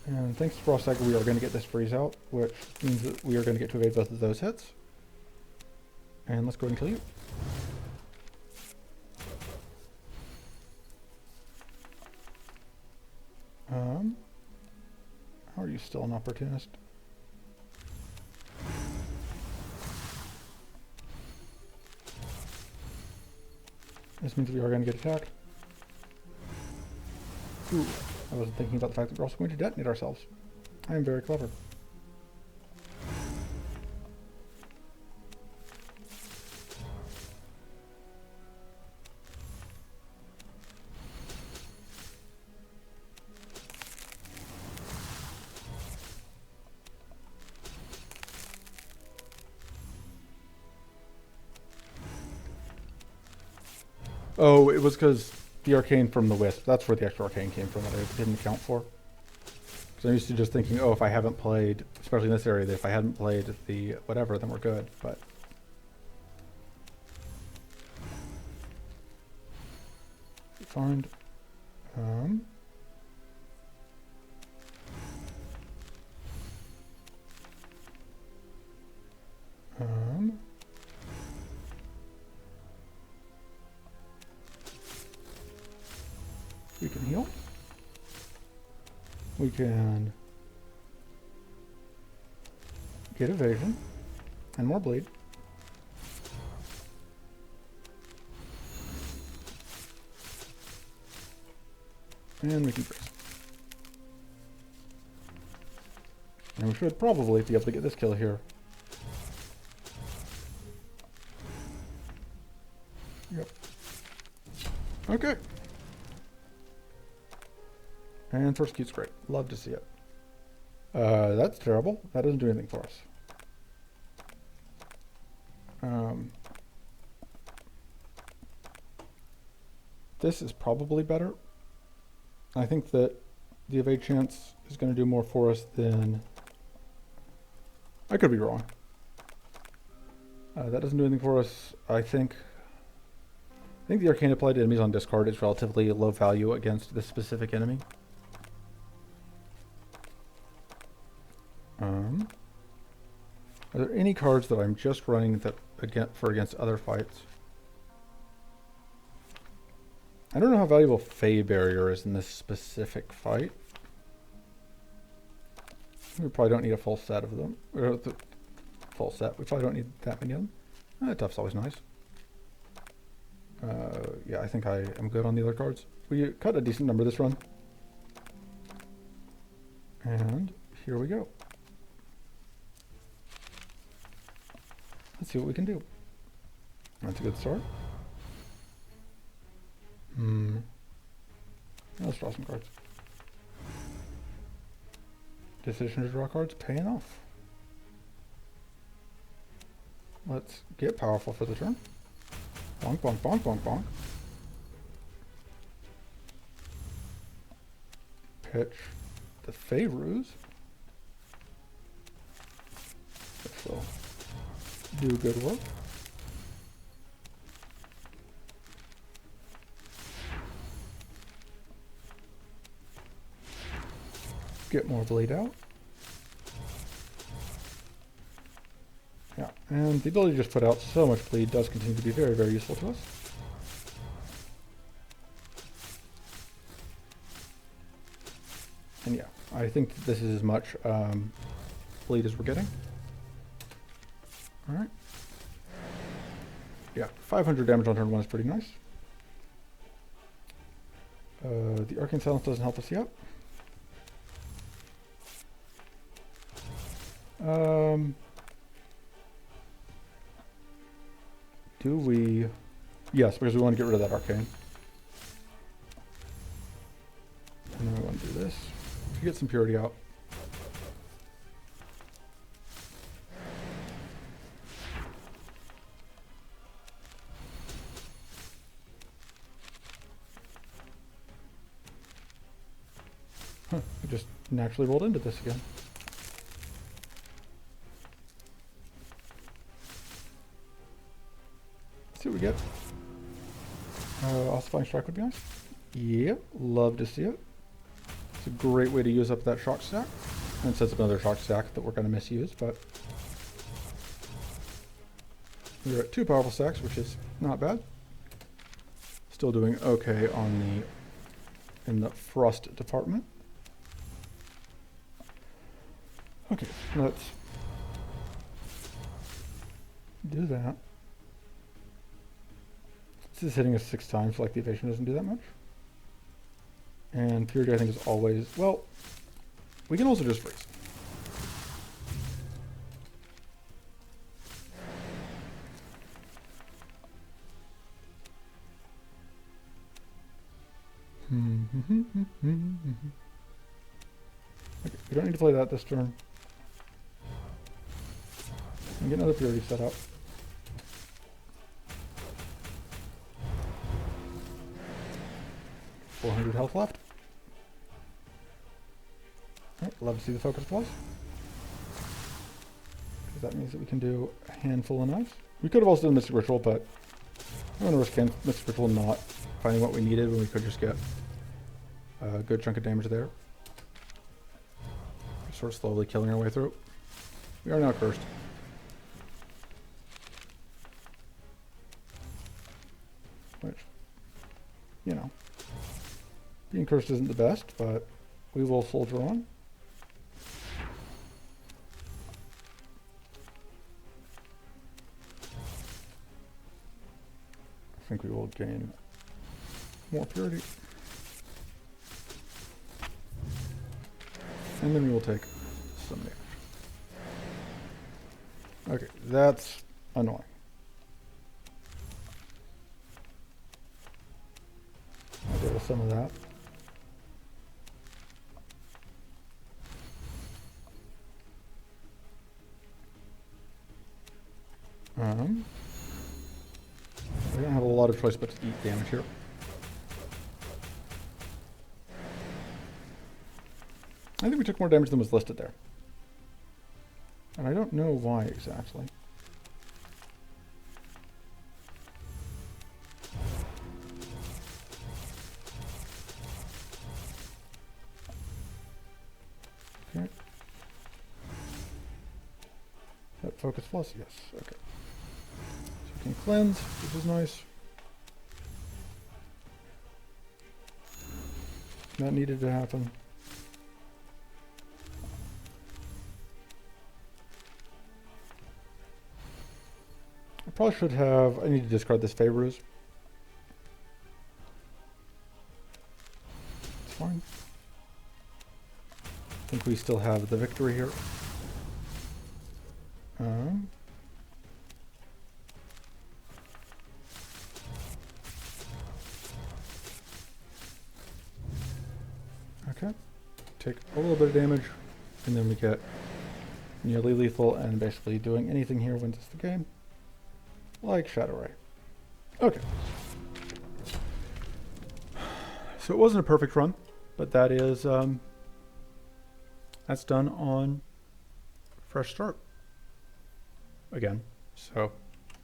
And thanks to Frost Dagger, we are going to get this freeze out, which means that we are going to get to evade both of those hits. And let's go ahead and kill you. How are you still an opportunist? This means we are going to get attacked. Ooh, I wasn't thinking about the fact that we're also going to detonate ourselves. I am very clever. Oh, it was because the arcane from the wisp. That's where the extra arcane came from that I didn't account for. Because I'm used to just thinking, oh, if I haven't played, especially in this area, that if I hadn't played the whatever, then we're good. But find we can heal. We can get evasion and more bleed. And we can freeze. And we should probably be able to get this kill here. Yep. Okay. And first cute's great. Love to see it. That's terrible. That doesn't do anything for us. This is probably better. I think that the evade chance is going to do more for us than... I could be wrong. That doesn't do anything for us. I think the arcane applied to enemies on discard is relatively low value against this specific enemy. Are there any cards that I'm just running that against other fights? I don't know how valuable Fey Barrier is in this specific fight. We probably don't need a full set of them. Or the full set. We probably don't need that many of them. Tough's always nice. Yeah, I think I am good on the other cards. We cut a decent number this run. And here we go. Let's see what we can do. That's a good start. Let's draw some cards. Decision to draw cards, paying off. Let's get powerful for the turn. Bonk, bonk, bonk, bonk, bonk. Pitch the Faerus. Which will do good work. Get more bleed out. Yeah, and the ability to just put out so much bleed does continue to be very, very useful to us. And yeah, I think this is as much bleed as we're getting. Alright. Yeah, 500 damage on turn 1 is pretty nice. The Arcane Silence doesn't help us yet. Do we... Yes, because we want to get rid of that Arcane. And then we want to do this to get some purity out. Huh, we just naturally rolled into this again. Let's see what we get. Ossifying Strike would be nice. Yep, love to see it. It's a great way to use up that shock stack. And it sets up another shock stack that we're going to misuse, but we're at 2 powerful stacks, which is not bad. Still doing okay on in the Frost department. Okay, let's do that. This is hitting us 6 times, so like the evasion doesn't do that much. And purity I think is always, well, we can also just freeze. Okay, we don't need to play that this turn. And get another purity set up. .400 health left. Alright, love to see the focus plus. Because that means that we can do a handful of knives. We could have also done Mystic Ritual, but I don't want to risk Mystic Ritual not finding what we needed when we could just get a good chunk of damage there. We're sort of slowly killing our way through. We are now cursed. Which, you know, being cursed isn't the best, but we will soldier on. I think we will gain more purity. And then we will take some damage. Okay, that's annoying. I'll deal with some of that. We don't have a lot of choice but to eat damage here. I think we took more damage than was listed there. And I don't know why exactly. Okay. That focus plus? Yes. Okay. So we can cleanse, which is nice. That needed to happen. I probably should have... I need to discard this Favoruse. It's fine. I think we still have the victory here. Okay. Take a little bit of damage, and then we get nearly lethal, and basically doing anything here wins us the game. Like Shadow Ray. Okay. So it wasn't a perfect run, but that is, that's done on Fresh Start. Again. So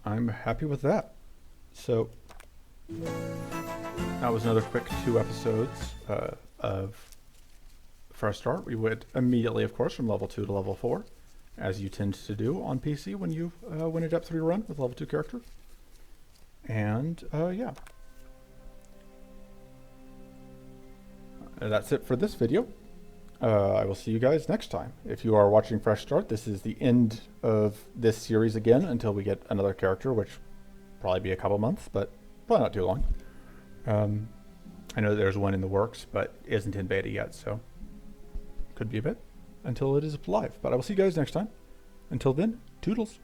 I'm happy with that. So that was another quick 2 episodes of Fresh Start. We went immediately, of course, from level 2 to level 4, as you tend to do on PC when you win a depth 3 run with level 2 character. And yeah. That's it for this video. I will see you guys next time. If you are watching Fresh Start, this is the end of this series again until we get another character, which will probably be a couple months, but probably not too long. I know there's one in the works, but isn't in beta yet, so could be a bit until it is live. But I will see you guys next time. Until then, toodles.